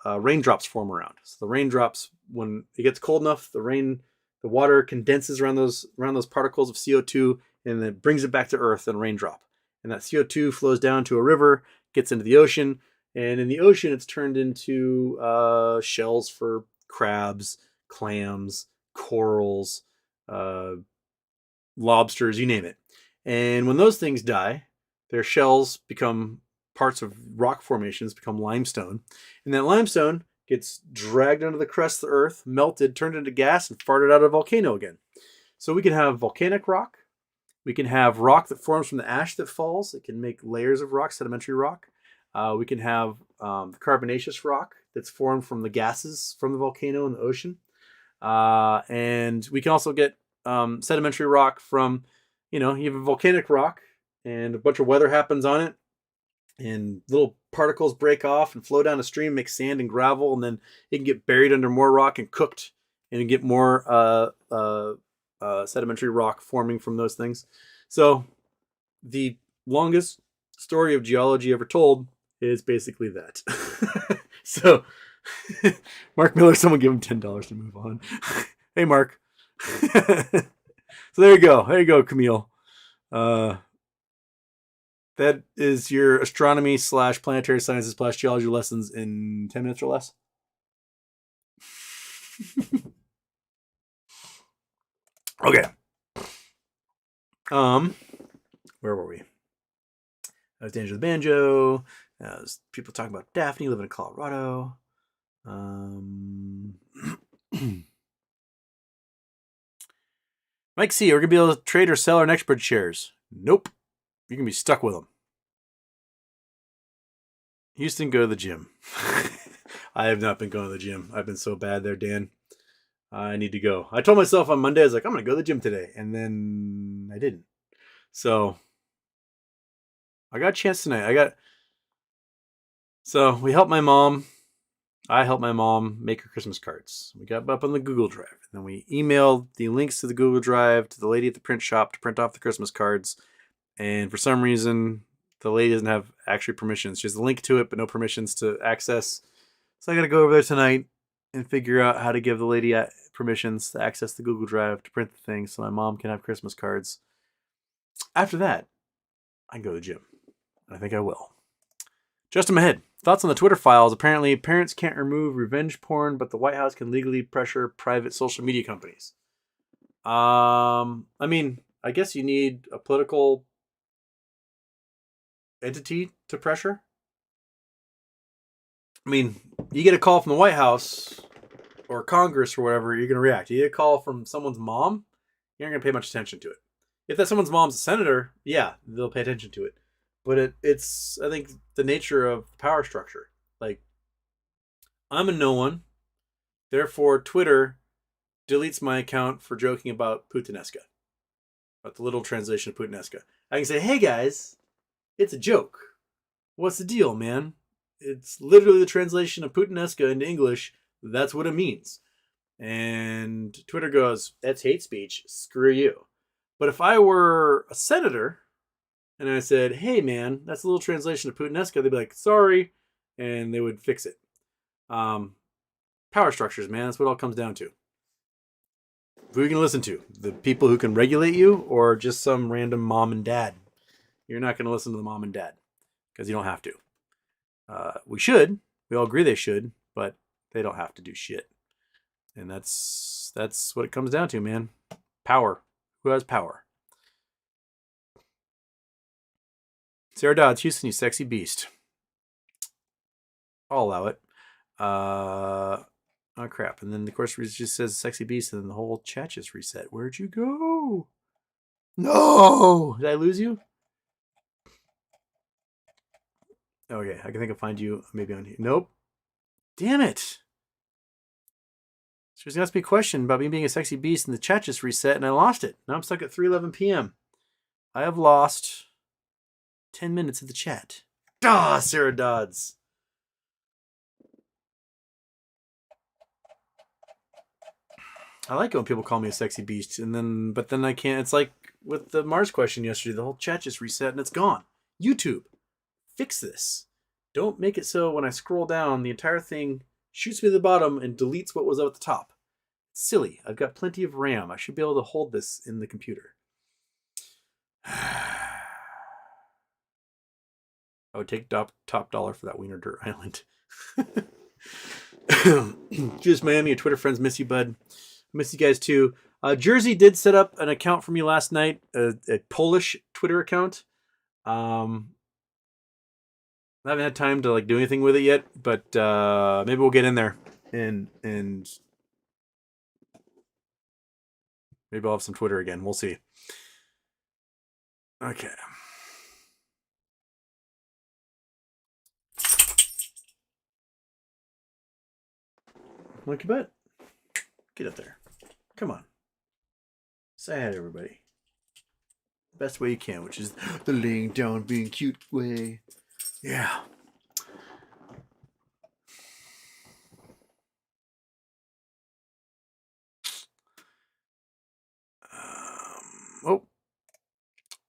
raindrops form around. So the raindrops, when it gets cold enough, the water condenses around those particles of CO2, and then brings it back to Earth in a raindrop. And that CO2 flows down to a river, gets into the ocean, and in the ocean it's turned into shells for crabs, clams, corals, lobsters, you name it. And when those things die, their shells become parts of rock formations, become limestone. And that limestone gets dragged under the crust of the Earth, melted, turned into gas, and farted out of a volcano again. So we can have volcanic rock. We can have rock that forms from the ash that falls. It can make layers of rock, sedimentary rock. We can have carbonaceous rock that's formed from the gases from the volcano and the ocean. And we can also get sedimentary rock from, you have a volcanic rock and a bunch of weather happens on it, and little particles break off and flow down a stream, make sand and gravel, and then it can get buried under more rock and cooked, and you get more sedimentary rock forming from those things. So the longest story of geology ever told is basically that. So Mark Miller, someone give him $10 to move on. Hey, Mark. So there you go, Camille. That is your astronomy / planetary sciences / geology lessons in 10 minutes or less. Okay. Where were we? That was Danger the Banjo. That was people talking about Daphne living in Colorado. Mike C, we're going to be able to trade or sell our Nextbridge shares. Nope. You're going to be stuck with them. Houston, go to the gym. I have not been going to the gym. I've been so bad there, Dan. I need to go. I told myself on Monday, I was like, I'm going to go to the gym today. And then I didn't. So I got a chance tonight. So we helped my mom. I helped my mom make her Christmas cards. We got up on the Google Drive. And then we emailed the links to the Google Drive to the lady at the print shop to print off the Christmas cards. And for some reason, the lady doesn't have actually permissions. She has a link to it, but no permissions to access. So I got to go over there tonight and figure out how to give the lady permissions to access the Google Drive to print the thing so my mom can have Christmas cards. After that, I can go to the gym. I think I will. Just in my head. Thoughts on the Twitter files. Apparently, parents can't remove revenge porn, but the White House can legally pressure private social media companies. I mean, I guess you need a political entity to pressure. I mean, you get a call from the White House or Congress or whatever, you're going to react. You get a call from someone's mom, you're not going to pay much attention to it. If that someone's mom's a senator, yeah, they'll pay attention to it. But it's, I think, the nature of the power structure. Like, I'm a no one. Therefore, Twitter deletes my account for joking about Putinesca. About the literal translation of Putinesca. I can say, hey guys, it's a joke. What's the deal, man? It's literally the translation of Putinesca into English. That's what it means. And Twitter goes, that's hate speech. Screw you. But if I were a senator and I said, hey man, that's a little translation of Putinesca, they'd be like, sorry. And they would fix it. Power structures, man. That's what it all comes down to. Who are you going to listen to? The people who can regulate you or just some random mom and dad? You're not going to listen to the mom and dad because you don't have to. We should. We all agree they should, but they don't have to do shit. And that's what it comes down to, man. Power. Who has power? Sarah Dodds, Houston, you sexy beast. I'll allow it. Oh, crap. And then, of course, it just says sexy beast, and then the whole chat just reset. Where'd you go? No! Did I lose you? Okay, I think I'll find you maybe on here. Nope. Damn it. There's going to ask me a question about me being a sexy beast, and the chat just reset, and I lost it. Now I'm stuck at 3:11 p.m. I have lost 10 minutes of the chat. Sarah Dodds. I like it when people call me a sexy beast, but then I can't. It's like with the Mars question yesterday. The whole chat just reset, and it's gone. YouTube, fix this. Don't make it so when I scroll down, the entire thing shoots me to the bottom and deletes what was up at the top. It's silly. I've got plenty of RAM. I should be able to hold this in the computer. I would take top dollar for that Wiener Dirt Island. Just Miami, your Twitter friends miss you, bud. Miss you guys too. Jersey did set up an account for me last night, a Polish Twitter account. I haven't had time to do anything with it yet, but maybe we'll get in there and maybe Maybe I'll have some Twitter again. We'll see. Okay. Monkey butt. Get up there. Come on. Say hi to everybody. Best way you can, which is the laying down, being cute way. Yeah. Oh.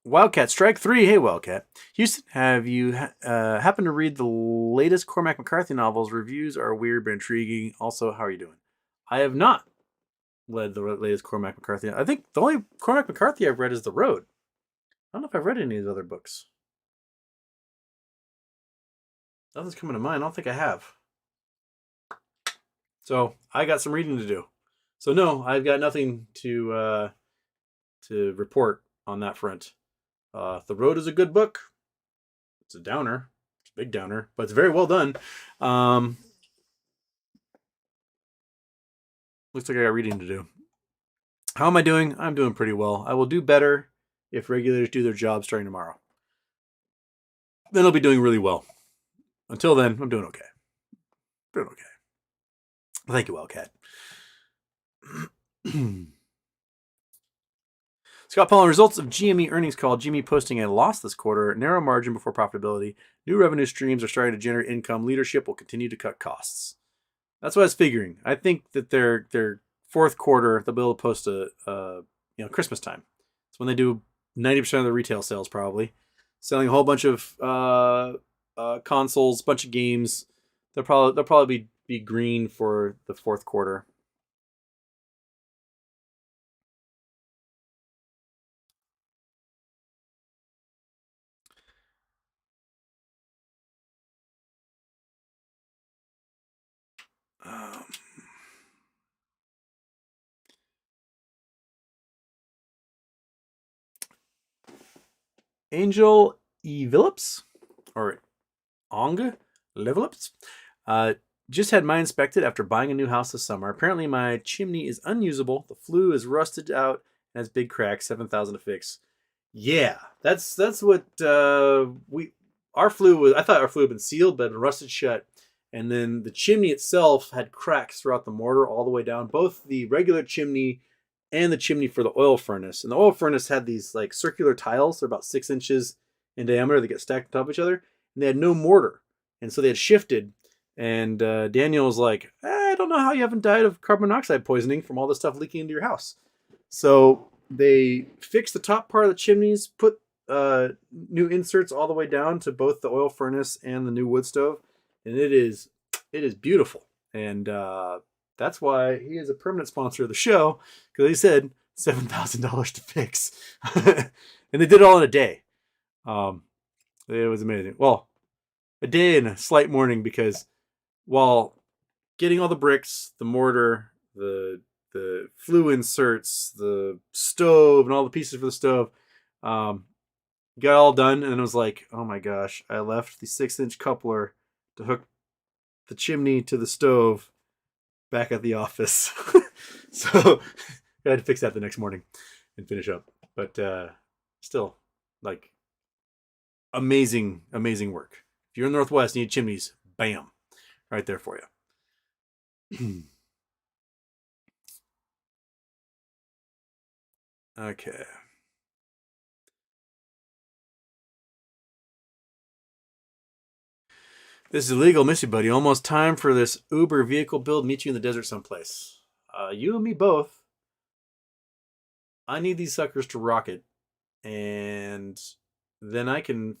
Wildcat Strike 3. Hey, Wildcat. Houston, have you happened to read the latest Cormac McCarthy novels? Reviews are weird but intriguing. Also, how are you doing? I have not read the latest Cormac McCarthy. I think the only Cormac McCarthy I've read is The Road. I don't know if I've read any of his other books. Nothing's coming to mind. I don't think I have. So I got some reading to do. So no, I've got nothing to report on that front. The Road is a good book. It's a downer. It's a big downer, but it's very well done. Looks like I got reading to do. How am I doing? I'm doing pretty well. I will do better if regulators do their job starting tomorrow. Then I'll be doing really well. Until then, I'm doing okay. Doing okay. Thank you, Wildcat. Scott Paul, results of GME earnings call. GME posting a loss this quarter, narrow margin before profitability. New revenue streams are starting to generate income. Leadership will continue to cut costs. That's what I was figuring. I think that their fourth quarter, they'll be able to post a Christmas time. It's when they do 90% of the retail sales, probably selling a whole bunch of consoles, bunch of games. They'll probably be green for the fourth quarter. Angel Evilips or Ong Levelips just had mine inspected after buying a new house this summer. Apparently my chimney is unusable. The flue is rusted out and has big cracks. $7,000 to fix. Yeah, that's what our flue was. I thought our flue had been sealed, but it rusted shut. And then the chimney itself had cracks throughout the mortar all the way down, both the regular chimney and the chimney for the oil furnace. And the oil furnace had these like circular tiles. They're about 6 inches in diameter. They get stacked on top of each other. And they had no mortar. And so they had shifted. And Daniel was like, I don't know how you haven't died of carbon monoxide poisoning from all this stuff leaking into your house. So they fixed the top part of the chimneys, put new inserts all the way down to both the oil furnace and the new wood stove. And it is beautiful. And that's why he is a permanent sponsor of the show, because he said $7,000 to fix. And they did it all in a day. It was amazing. Well, a day and a slight morning, because while getting all the bricks, the mortar, the flue inserts, the stove, and all the pieces for the stove, got all done, and it was like, oh my gosh, I left the 6-inch coupler to hook the chimney to the stove back at the office. So I had to fix that the next morning and finish up. But still, like, amazing work. If you're in the Northwest and you need chimneys, bam, right there for you. Okay. This is illegal, miss you, buddy. Almost time for this Uber vehicle build. Meet you in the desert someplace. You and me both. I need these suckers to rocket, and then I can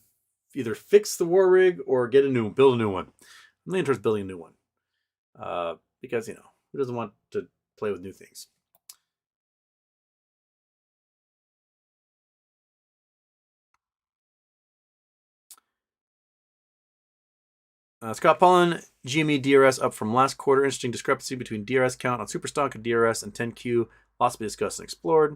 either fix the war rig or build a new one. I'm leaning towards building a new one, because who doesn't want to play with new things? Scott Pollen, GME DRS up from last quarter. Interesting discrepancy between DRS count on Superstock and DRS and 10Q. Lots to be discussed and explored.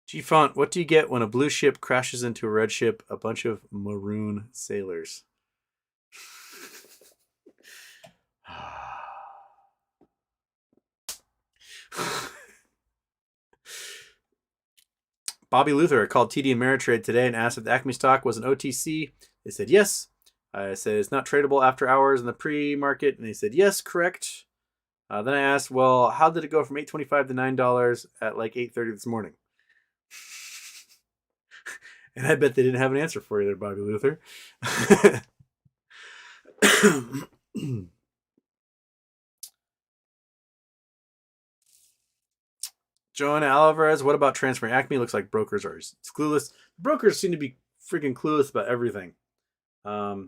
G-Font, what do you get when a blue ship crashes into a red ship? A bunch of maroon sailors. Bobby Luther called TD Ameritrade today and asked if the ACME stock was an OTC. They said yes. I said it's not tradable after hours in the pre-market, and they said yes, correct. Then I asked, well, how did it go from $8.25 to $9 at like 8:30 this morning? And I bet they didn't have an answer for you there, Bobby Luther. Joanna Alvarez, what about transferring ACME? Looks like brokers are clueless. Brokers seem to be freaking clueless about everything. I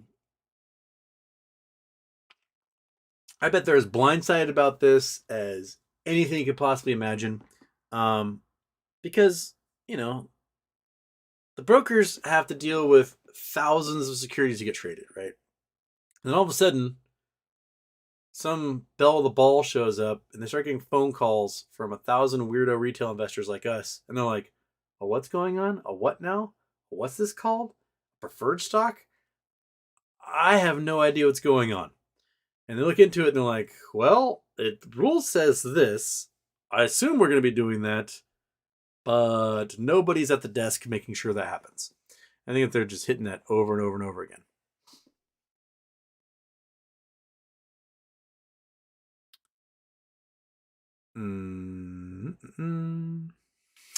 bet they're as blindsided about this as anything you could possibly imagine. Because, you know, the brokers have to deal with thousands of securities to get traded, right? And then all of a sudden, some belle of the ball shows up and they start getting phone calls from 1,000 weirdo retail investors like us. And they're like, oh, what's going on? A what now? What's this called? Preferred stock? I have no idea what's going on. And they look into it and they're like, well, the rule says this. I assume we're going to be doing that, but nobody's at the desk making sure that happens. I think that they're just hitting that over and over and over again.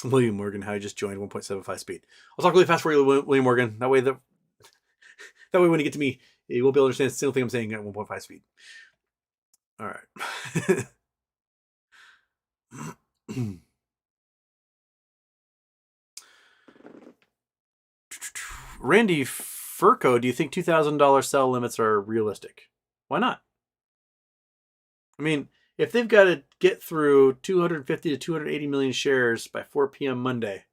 William Morgan, how you just joined 1.75 speed. I'll talk really fast for you, William Morgan. That way when you get to me, you won't be able to understand a single thing I'm saying at 1.5 speed. All right. Randy Furco, do you think $2,000 sell limits are realistic? Why not? I mean, if they've got to get through 250 to 280 million shares by 4 p.m. Monday,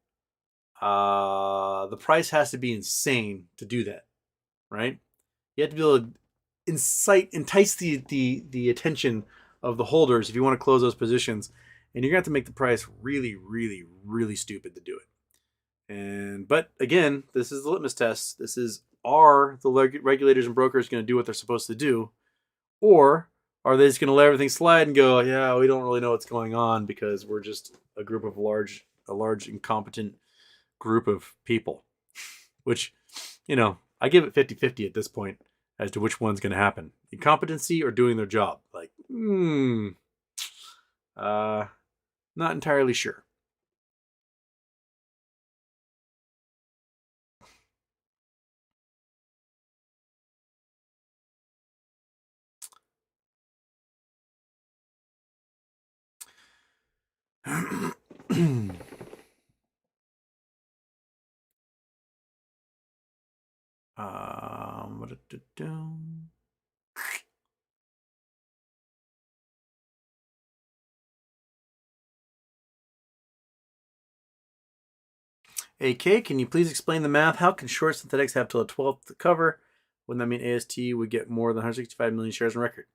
the price has to be insane to do that, right? You have to be able to entice the attention of the holders if you want to close those positions, and you're gonna have to make the price really, really, really stupid to do it. But again, this is the litmus test. This is, are the regulators and brokers going to do what they're supposed to do, or are they just going to let everything slide and go, yeah, we don't really know what's going on because we're just a group of a large incompetent group of people, which, I give it 50-50 at this point as to which one's going to happen. Incompetency or doing their job. Like, not entirely sure. AK, can you please explain the math? How can short synthetics have till the 12th to cover? Wouldn't that mean AST would get more than 165 million shares on record?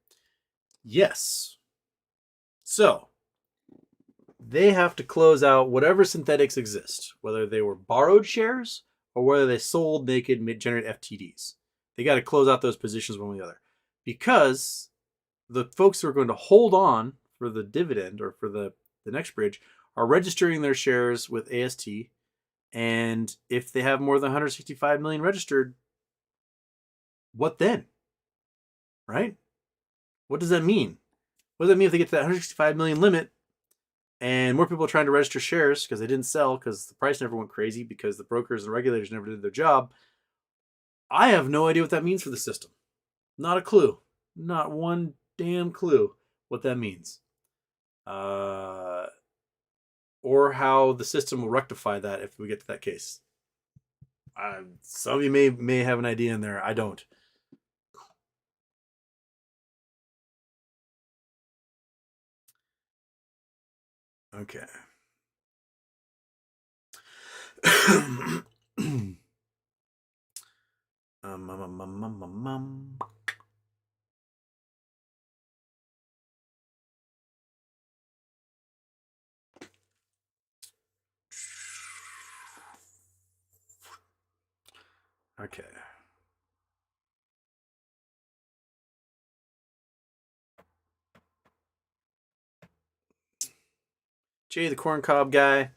Yes. So, they have to close out whatever synthetics exist, whether they were borrowed shares or whether they sold naked mid-generate FTDs. They got to close out those positions one way or the other. Because the folks who are going to hold on for the dividend or for the next bridge are registering their shares with AST. And if they have more than 165 million registered, what then? Right? What does that mean? What does that mean if they get to that 165 million limit and more people are trying to register shares because they didn't sell because the price never went crazy because the brokers and regulators never did their job? I have no idea what that means for the system. Not a clue. Not one damn clue what that means. Or how the system will rectify that if we get to that case. Some of you may have an idea in there. I don't. Okay. Okay. Jay, the corn cob guy.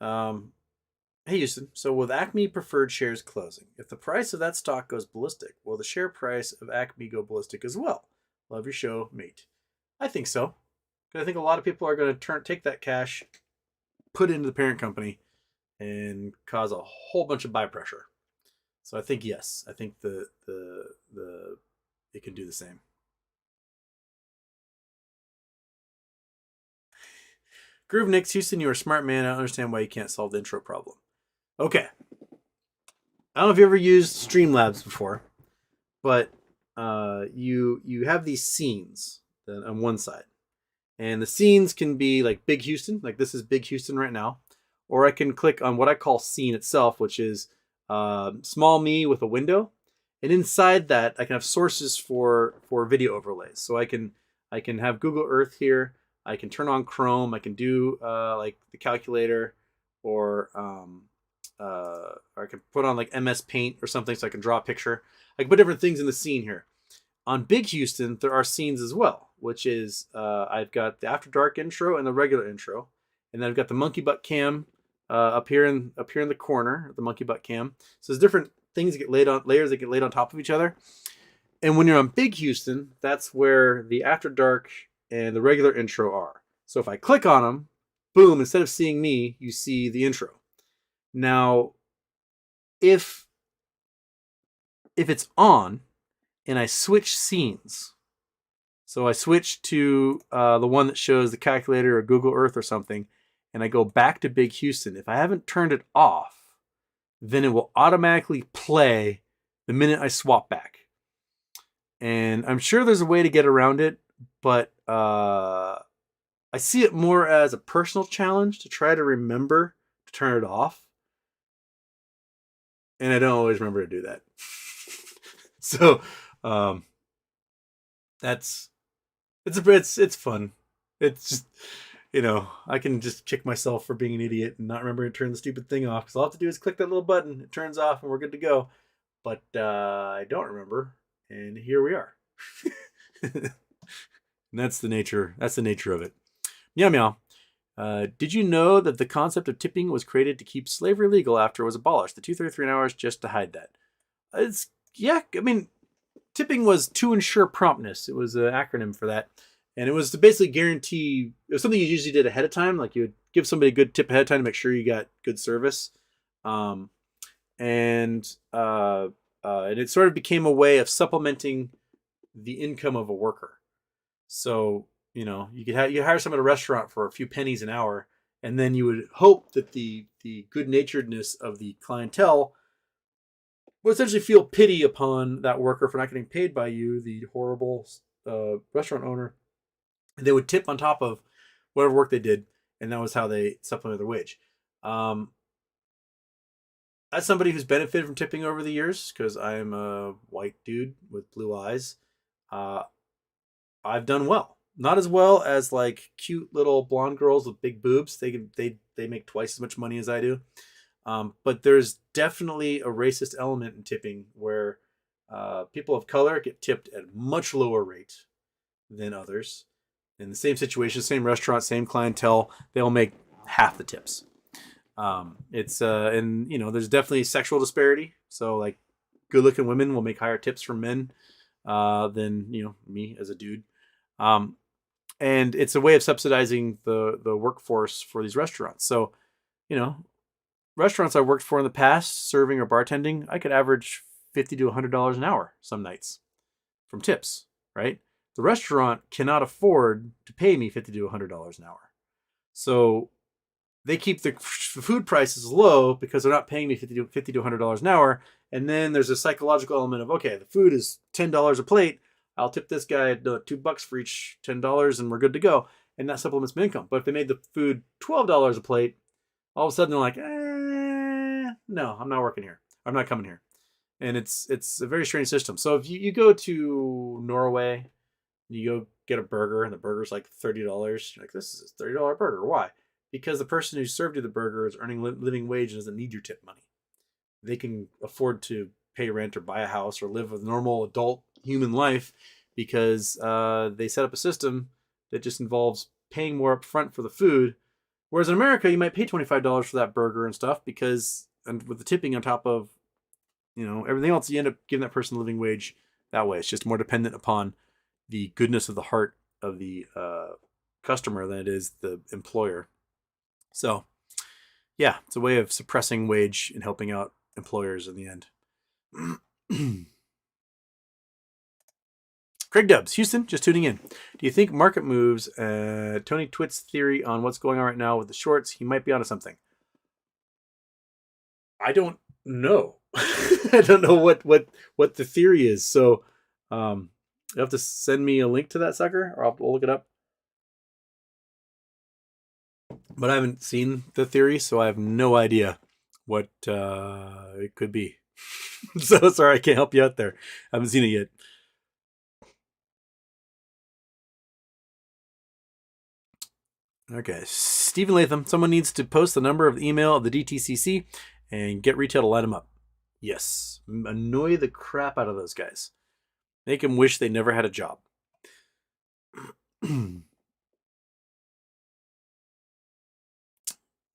Hey, Houston. So with ACME preferred shares closing, if the price of that stock goes ballistic, will the share price of ACME go ballistic as well? Love your show, mate. I think so. Because I think a lot of people are going to take that cash, put it into the parent company, and cause a whole bunch of buy pressure. So I think yes. I think the it can do the same. Groove Nicks, Houston, you're a smart man. I don't understand why you can't solve the intro problem. Okay. I don't know if you ever used Streamlabs before, but you have these scenes on one side. And the scenes can be like Big Houston, like this is Big Houston right now. Or I can click on what I call scene itself, which is small me with a window. And inside that, I can have sources for video overlays. So I can have Google Earth here. I can turn on Chrome. I can do like the calculator, or I can put on like MS Paint or something, so I can draw a picture. I can put different things in the scene here. On Big Houston, there are scenes as well, which is I've got the After Dark intro and the regular intro, and then I've got the monkey butt cam up here in the corner, the monkey butt cam. So there's different things that get laid on, layers that get laid on top of each other. And when you're on Big Houston, that's where the After Dark and the regular intro are. So if I click on them, boom, instead of seeing me, you see the intro. Now, if it's on and I switch scenes, so I switch to the one that shows the calculator or Google Earth or something, and I go back to Big Houston, if I haven't turned it off, then it will automatically play the minute I swap back. And I'm sure there's a way to get around it, but I see it more as a personal challenge to try to remember to turn it off. And I don't always remember to do that. So it's fun. It's just, I can just kick myself for being an idiot and not remembering to turn the stupid thing off. Because all I have to do is click that little button, it turns off, and we're good to go. But I don't remember, and here we are. And that's the nature of it. Meow meow. Did you know that the concept of tipping was created to keep slavery legal after it was abolished? The 233 hours just to hide that. Tipping was to ensure promptness. It was an acronym for that. And it was to basically guarantee, it was something you usually did ahead of time. Like you would give somebody a good tip ahead of time to make sure you got good service. And it sort of became a way of supplementing the income of a worker. So, you hire someone at a restaurant for a few pennies an hour, and then you would hope that the good-naturedness of the clientele would essentially feel pity upon that worker for not getting paid by you, the horrible restaurant owner. And they would tip on top of whatever work they did, and that was how they supplemented their wage. As somebody who's benefited from tipping over the years, because I am a white dude with blue eyes, I've done well. Not as well as like cute little blonde girls with big boobs. They make twice as much money as I do. But there's definitely a racist element in tipping where people of color get tipped at a much lower rate than others. In the same situation, same restaurant, same clientele, they'll make half the tips. There's definitely sexual disparity. So like good-looking women will make higher tips from men than me as a dude. And it's a way of subsidizing the workforce for these restaurants. So, restaurants I worked for in the past, serving or bartending, I could average $50 to $100 an hour some nights from tips, right? The restaurant cannot afford to pay me $50 to $100 an hour. So they keep the food prices low because they're not paying me $50 to $100 an hour. And then there's a psychological element of, okay, the food is $10 a plate. I'll tip this guy $2 for each $10 and we're good to go. And that supplements my income. But if they made the food $12 a plate, all of a sudden they're like, no, I'm not working here. I'm not coming here. And it's a very strange system. So if you go to Norway, you go get a burger and the burger's like $30. You're like, this is a $30 burger. Why? Because the person who served you the burger is earning living wage and doesn't need your tip money. They can afford to pay rent or buy a house or live a normal adult human life because they set up a system that just involves paying more up front for the food Whereas in America, you might pay $25 for that burger and stuff because, and with the tipping on top of, everything else, you end up giving that person a living wage that way. It's just more dependent upon the goodness of the heart of the customer than it is the employer. So, yeah, it's a way of suppressing wage and helping out employers in the end. Craig Dubs, Houston, just tuning in. Do you think market moves, Tony Twitt's theory on what's going on right now with the shorts, he might be onto something? I don't know. I don't know what the theory is. So you have to send me a link to that sucker, or I'll look it up. But I haven't seen the theory, so I have no idea what it could be. So sorry, I can't help you out there. I haven't seen it yet. Okay, Stephen Latham. Someone needs to post the number of the email of the DTCC and get retail to light them up. Yes, annoy the crap out of those guys. Make them wish they never had a job. All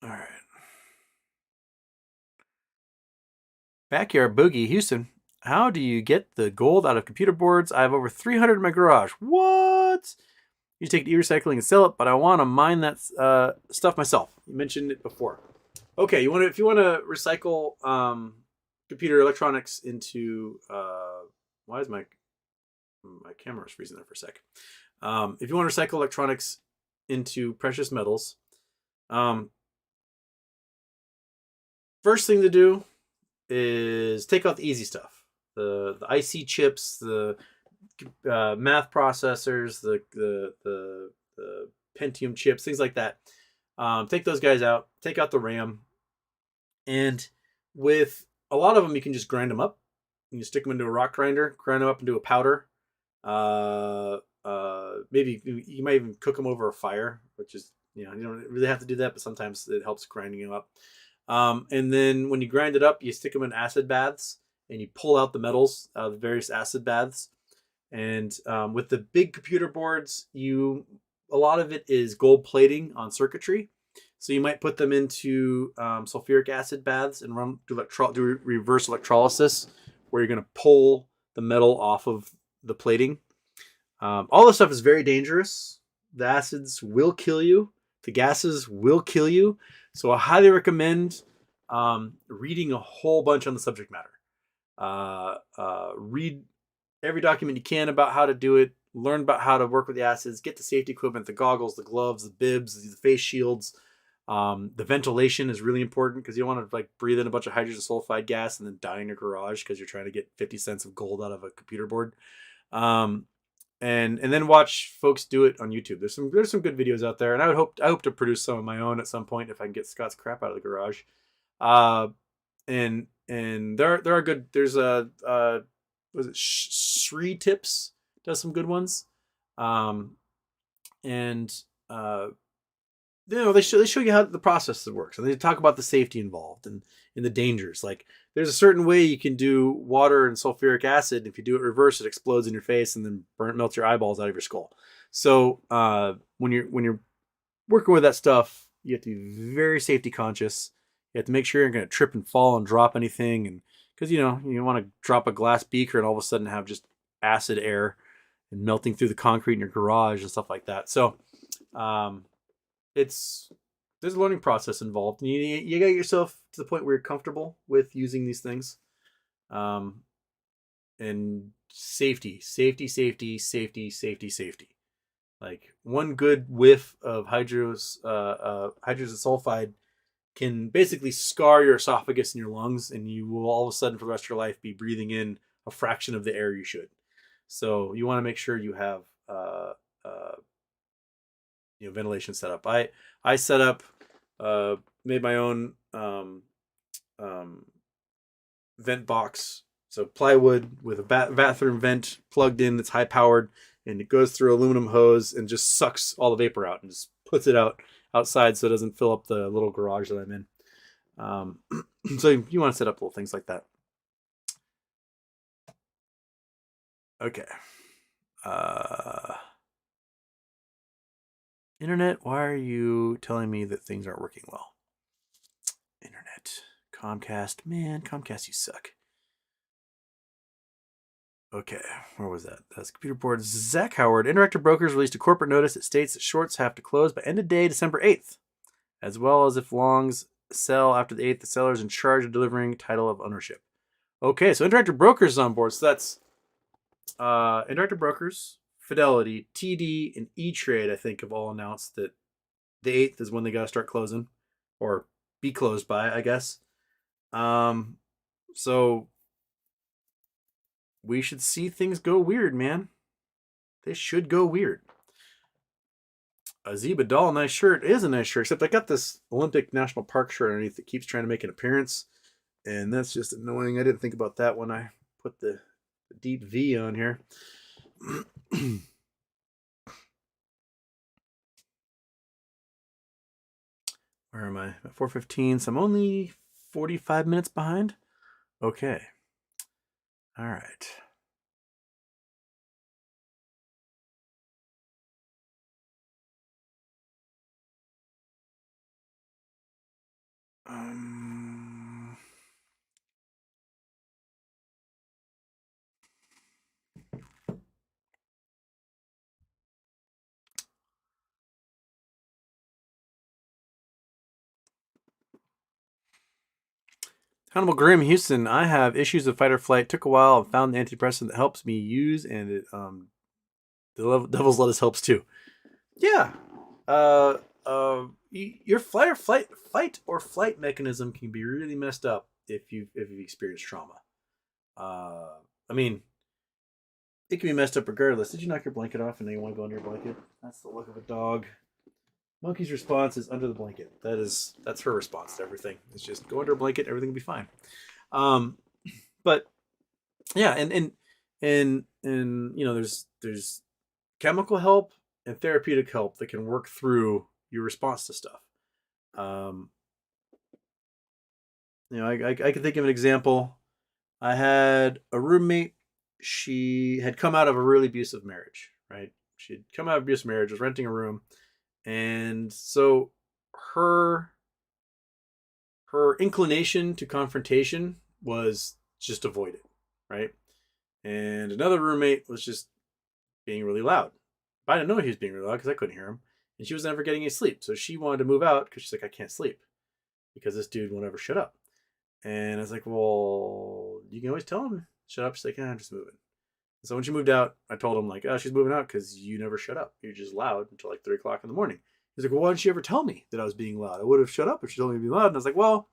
right. Backyard Boogie, Houston. How do you get the gold out of computer boards? I have over 300 in my garage. What? You take it to e-recycling and sell it, but I want to mine that stuff myself. You mentioned it before. Okay, if you want to recycle computer electronics into why is my camera is freezing there for a sec? If you want to recycle electronics into precious metals, first thing to do is take out the easy stuff, the IC chips, the math processors, the Pentium chips, things like that. Take those guys out. Take out the RAM, and with a lot of them, you can just grind them up. You can stick them into a rock grinder, grind them up into a powder. Maybe you might even cook them over a fire, which is, you don't really have to do that, but sometimes it helps grinding them up. And then when you grind it up, you stick them in acid baths and you pull out the metals out of the various acid baths. And with the big computer boards, a lot of it is gold plating on circuitry. So you might put them into sulfuric acid baths and do reverse electrolysis, where you're going to pull the metal off of the plating. All this stuff is very dangerous. The acids will kill you. The gases will kill you. So I highly recommend reading a whole bunch on the subject matter. Read every document you can about how to do it. Learn about how to work with the acids. Get the safety equipment, the goggles, the gloves, the bibs, the face shields. The ventilation is really important because you don't want to breathe in a bunch of hydrogen sulfide gas and then die in your garage because you're trying to get 50 cents of gold out of a computer board. And then watch folks do it on YouTube. There's some good videos out there, and I hope to produce some of my own at some point if I can get Scott's crap out of the garage. And there are good. There's was it Sri Tips does some good ones, they show you how the process works, and they talk about the safety involved and the dangers. Like there's a certain way you can do water and sulfuric acid. If you do it reverse, it explodes in your face and then melts your eyeballs out of your skull. So when you're working with that stuff, you have to be very safety conscious. You have to make sure you're going to trip and fall and drop anything, and because you want to drop a glass beaker and all of a sudden have just acid air and melting through the concrete in your garage and stuff like that. So there's a learning process involved. And you get yourself to the point where you're comfortable with using these things. And safety. Like one good whiff of hydrogen sulfide can basically scar your esophagus and your lungs, and you will all of a sudden for the rest of your life be breathing in a fraction of the air you should. So you want to make sure you have ventilation set up. I set up, made my own vent box. So plywood with a bathroom vent plugged in that's high powered, and it goes through aluminum hose and just sucks all the vapor out and just puts it outside so it doesn't fill up the little garage that I'm in. So you want to set up little things like that. Okay. Internet, why are you telling me that things aren't working well? Internet. Comcast. Man, Comcast, you suck. Okay, where was that? That's computer board. Zach Howard. Interactive Brokers released a corporate notice that states that shorts have to close by end of day December 8th, as well as if longs sell after the 8th, the seller is in charge of delivering title of ownership. Okay, so Interactive Brokers is on board. So that's Interactive Brokers, Fidelity, TD, and E-Trade, I think, have all announced that the 8th is when they got to start closing, or be closed by, I guess. So we should see things go weird, man. They should go weird. A Zeba doll, nice shirt. It is a nice shirt, except I got this Olympic National Park shirt underneath that keeps trying to make an appearance, and that's just annoying. I didn't think about that when I put the deep V on here. Where am I? At 4:15, so I'm only 45 minutes behind. Okay. All right. Hannibal Grim, Houston. I have issues with fight or flight. Took a while. I found the antidepressant that helps me use, and it the devil's lettuce helps too. Yeah. Your fight or flight mechanism can be really messed up if you've experienced trauma. I mean, it can be messed up regardless. Did you knock your blanket off and now you want to go under your blanket? That's the look of a dog. Monkey's response is under the blanket. That's her response to everything. It's just go under a blanket, everything will be fine. But yeah, and you know, there's chemical help and therapeutic help that can work through your response to stuff. You know, I can think of an example. I had a roommate. She had come out of a really abusive marriage, right? She'd come out of abusive marriage, was renting a room, and so her inclination to confrontation was just avoid it, right? And another roommate was just being really loud. But I didn't know he was being really loud because I couldn't hear him, and she was never getting any sleep. So she wanted to move out because she's like, I can't sleep because this dude won't ever shut up. And I was like, well, you can always tell him shut up. She's like, I'm just moving. So when she moved out, I told him like, oh, she's moving out because you never shut up. You're just loud until like 3 o'clock in the morning. He's like, well, why didn't she ever tell me that I was being loud? I would have shut up if she told me to be loud. And I was like, well,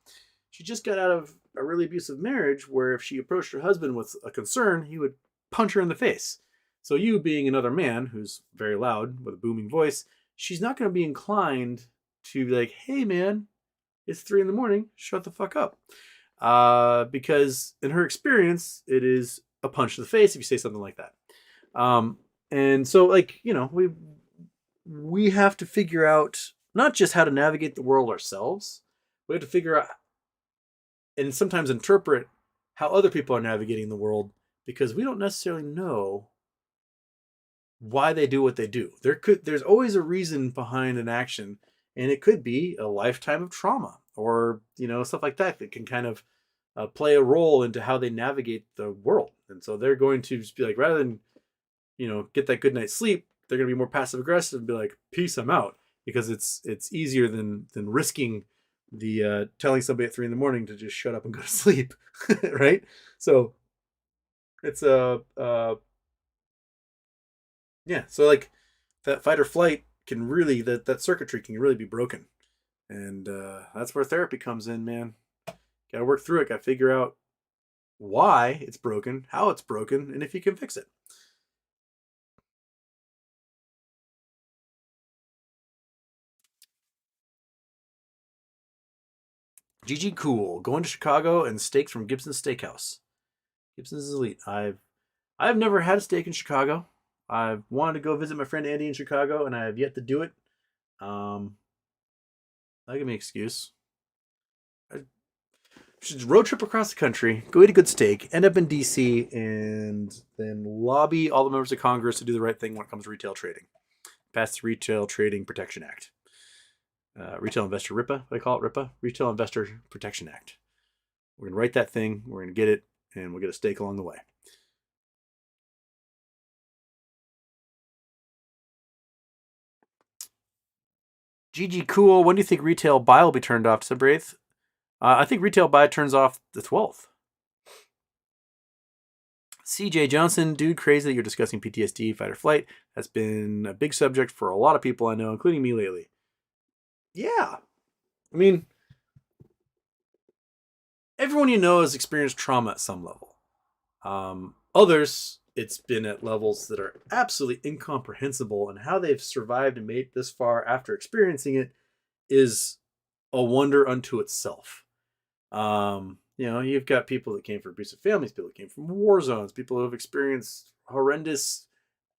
she just got out of a really abusive marriage where if she approached her husband with a concern, he would punch her in the face. So you being another man who's very loud with a booming voice, she's not going to be inclined to be like, hey, man, it's 3 in the morning. Shut the fuck up. Because in her experience, it is a punch to the face if you say something like that. And so, like, you know, we have to figure out not just how to navigate the world ourselves, we have to figure out and sometimes interpret how other people are navigating the world because we don't necessarily know why they do what they do. There's always a reason behind an action, and it could be a lifetime of trauma or, you know, stuff like that that can kind of play a role into how they navigate the world. And so they're going to just be like, rather than, you know, get that good night's sleep, they're going to be more passive aggressive and be like, peace, I'm out, because it's easier than risking the telling somebody at 3 in the morning to just shut up and go to sleep. Right? So it's yeah, so like that fight or flight can really, that circuitry can really be broken. And that's where therapy comes in, man. Gotta work through it, gotta figure out why it's broken, how it's broken, and if you can fix it. GG Cool, going to Chicago and steaks from Gibson's Steakhouse. Gibson's is elite. I've never had a steak in Chicago. I've wanted to go visit my friend Andy in Chicago, and I have yet to do it. That give me an excuse. I should road trip across the country, go eat a good steak, end up in DC, and then lobby all the members of Congress to do the right thing when it comes to retail trading. passed the Retail Trading Protection Act. Retail Investor RIPA, they call it RIPA, Retail Investor Protection Act. We're going to write that thing, we're going to get it, and we'll get a stake along the way. GG Cool, when do you think retail buy will be turned off? December 8th? I think retail buy turns off the 12th. CJ Johnson, dude, crazy that you're discussing PTSD, fight or flight. That's been a big subject for a lot of people I know, including me lately. Yeah. I mean, everyone you know has experienced trauma at some level. Others, it's been at levels that are absolutely incomprehensible, and how they've survived and made it this far after experiencing it is a wonder unto itself. You've got people that came from abusive families, people that came from war zones, people who have experienced horrendous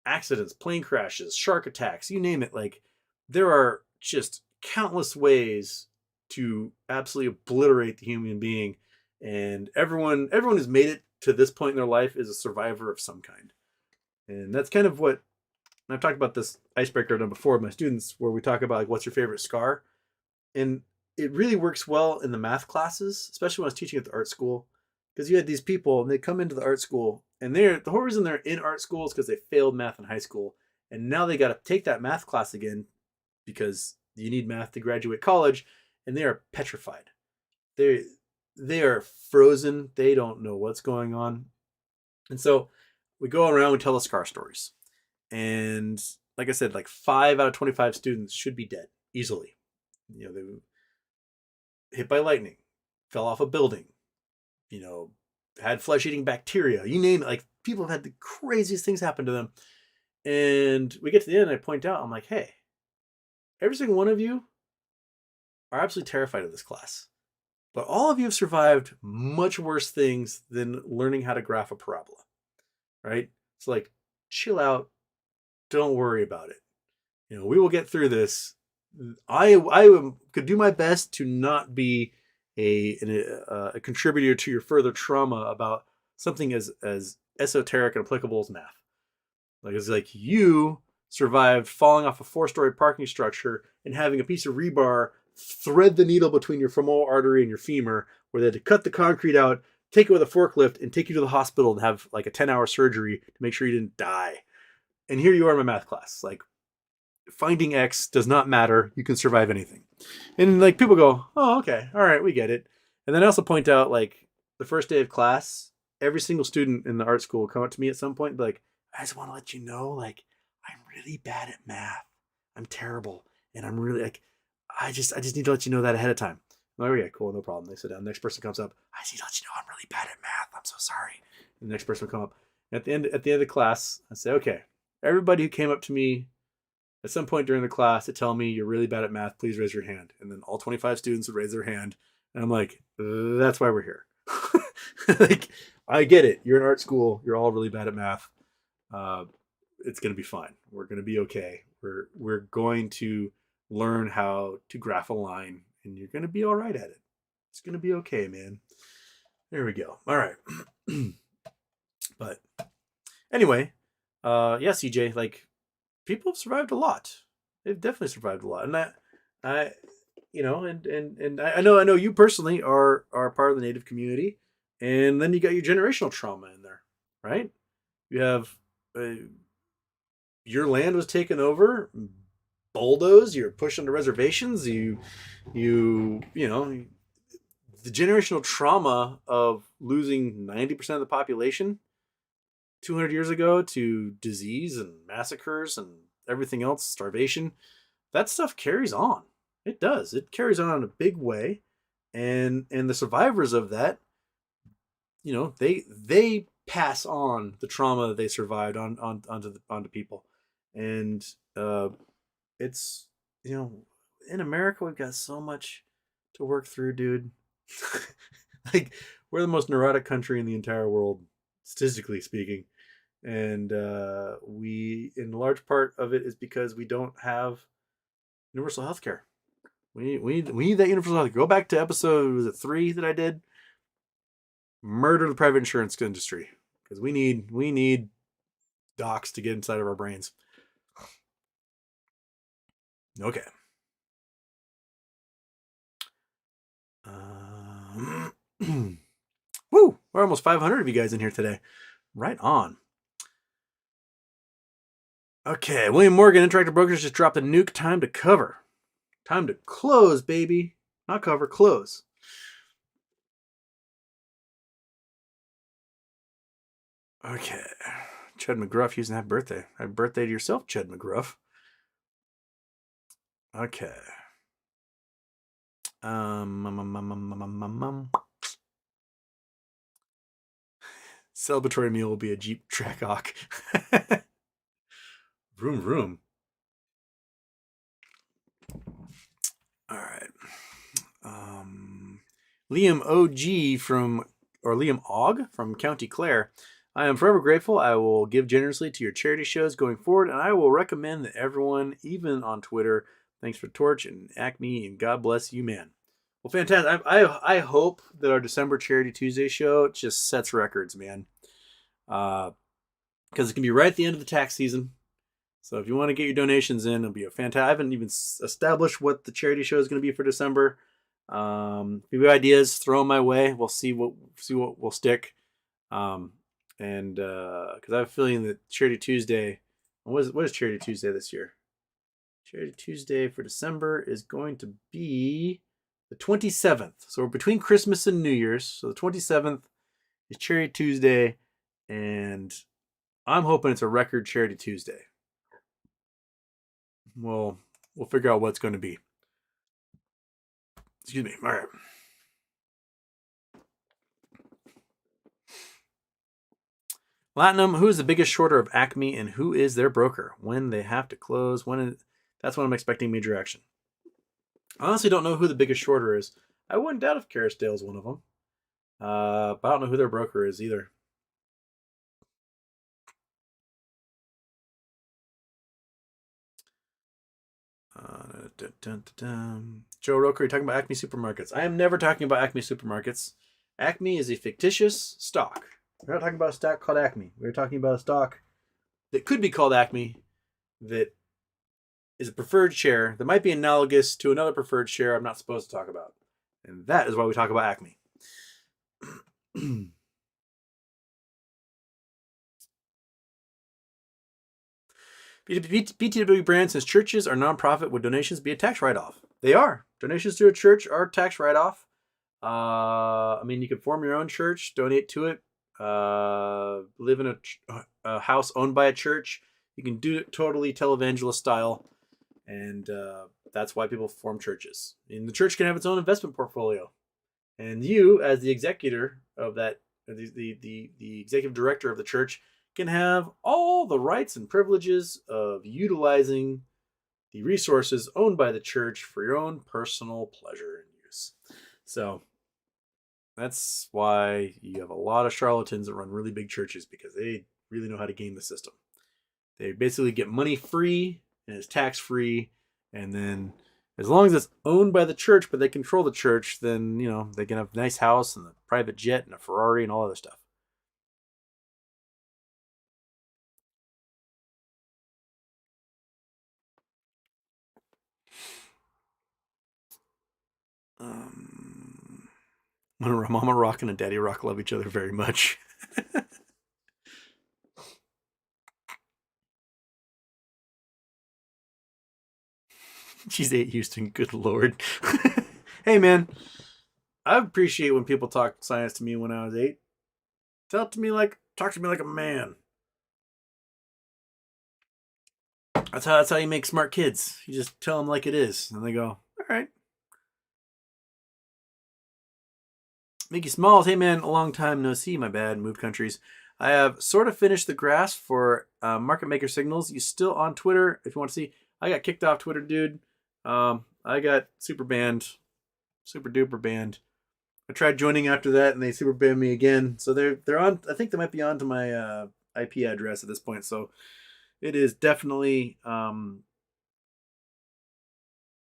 accidents, plane crashes, shark attacks, you name it. Like, there are just countless ways to absolutely obliterate the human being, and everyone who's made it to this point in their life is a survivor of some kind. And that's kind of what, and I've talked about this icebreaker I've done before with my students, where we talk about, like, what's your favorite scar? And it really works well in the math classes, especially when I was teaching at the art school, because you had these people and they come into the art school, and the whole reason they're in art school is because they failed math in high school, and now they got to take that math class again because you need math to graduate college, and they are petrified. They are frozen. They don't know what's going on. And so we go around, we tell the scar stories. And like I said, like 5 out of 25 students should be dead easily. They were hit by lightning, fell off a building, had flesh-eating bacteria, you name it. Like, people have had the craziest things happen to them. And we get to the end, and I point out, I'm like, hey, every single one of you are absolutely terrified of this class. But all of you have survived much worse things than learning how to graph a parabola, right? It's like, chill out. Don't worry about it. We will get through this. I could do my best to not be a contributor to your further trauma about something as esoteric and applicable as math. Like, it's like you survived falling off a 4-story parking structure and having a piece of rebar thread the needle between your femoral artery and your femur, where they had to cut the concrete out, take it with a forklift, and take you to the hospital and have like a 10-hour surgery to make sure you didn't die. And here you are in my math class. Like, finding X does not matter. You can survive anything. And like, people go, oh, okay. All right. We get it. And then I also point out, like, the first day of class, every single student in the art school will come up to me at some point and be like, I just want to let you know, like, I'm really bad at math. I'm terrible. And I'm really like, I just need to let you know that ahead of time. I'm like, okay, cool. No problem. They sit down. Next person comes up. I just need to let you know I'm really bad at math. I'm so sorry. And the next person will come up. At the end of the class, I say, okay, everybody who came up to me at some point during the class to tell me you're really bad at math, please raise your hand. And then all 25 students would raise their hand. And I'm like, that's why we're here. Like, I get it. You're in art school. You're all really bad at math. It's going to be fine. We're going to be okay. We're going to learn how to graph a line, and you're going to be all right at it. It's going to be okay, man. There we go. All right. But anyway, yeah, CJ, like, people have survived a lot. They've definitely survived a lot. And I know you personally are part of the Native community, and then you got your generational trauma in there, right? You have your land was taken over, bulldozed. You're pushed onto reservations. The generational trauma of losing 90% of the population 200 years ago to disease and massacres and everything else, starvation. That stuff carries on. It does. It carries on in a big way, and the survivors of that, they pass on the trauma that they survived onto people, and it's in America we've got so much to work through, dude. Like, we're the most neurotic country in the entire world, statistically speaking, and we, in large part of it, is because we don't have universal health care. We need that universal health care. Go back to episode, was it 3 that I did? Murder the private insurance industry, because we need docs to get inside of our brains. Okay. Woo! We're almost 500 of you guys in here today. Right on. Okay, William Morgan, Interactive Brokers, just dropped a nuke. Time to cover. Time to close, baby. Not cover, close. Okay. Chud McGruff using that birthday. Happy birthday to yourself, Chud McGruff. Okay. Celebratory meal will be a Jeep Trackhawk. Vroom vroom. All right. Liam Og from County Clare. I am forever grateful. I will give generously to your charity shows going forward, and I will recommend that everyone, even on Twitter, thanks for Torch and Acme, and God bless you, man. Well, fantastic. I hope that our December Charity Tuesday show just sets records, man. Because it can be right at the end of the tax season. So if you want to get your donations in, it'll be a fantastic. I haven't even established what the charity show is going to be for December. If you have ideas, throw them my way. We'll see what will stick. And because I have a feeling that Charity Tuesday, what is Charity Tuesday this year? Charity Tuesday for December is going to be the 27th. So we're between Christmas and New Year's. So the 27th is Charity Tuesday, and I'm hoping it's a record Charity Tuesday. We'll figure out what it's going to be. Excuse me. All right. Platinum, who is the biggest shorter of Acme and who is their broker? When they have to close, that's when I'm expecting major action. I honestly don't know who the biggest shorter is. I wouldn't doubt if Kerrisdale is one of them. But I don't know who their broker is either. Joe Roker, you're talking about Acme Supermarkets. I am never talking about Acme Supermarkets. Acme is a fictitious stock. We're not talking about a stock called Acme. We're talking about a stock that could be called Acme that is a preferred share that might be analogous to another preferred share I'm not supposed to talk about. And that is why we talk about Acme. BTW brand says churches are nonprofit. Would donations be a tax write-off? They are. Donations to a church are tax write-off. I mean, you can form your own church, donate to it, live in a house owned by a church. You can do it totally televangelist style, and that's why people form churches. And the church can have its own investment portfolio, and you, as the executor of that, the executive director of the church, can have all the rights and privileges of utilizing the resources owned by the church for your own personal pleasure and use. So that's why you have a lot of charlatans that run really big churches, because they really know how to game the system. They basically get money free and it's tax free, and then as long as it's owned by the church but they control the church, then they can have a nice house and a private jet and a Ferrari and all other stuff. Mama Rock and a Daddy Rock love each other very much. She's 8, Houston. Good Lord. Hey, man. I appreciate when people talk science to me when I was 8. Talk to me like a man. That's how you make smart kids. You just tell them like it is, and they go, all right. Mickey Smalls, hey man, a long time no see, my bad, moved countries. I have sort of finished the grasp for Market Maker Signals. You still on Twitter if you want to see. I got kicked off Twitter, dude. I got super duper banned. I tried joining after that and they super banned me again. So they're on, I think they might be on to my IP address at this point. So it is definitely through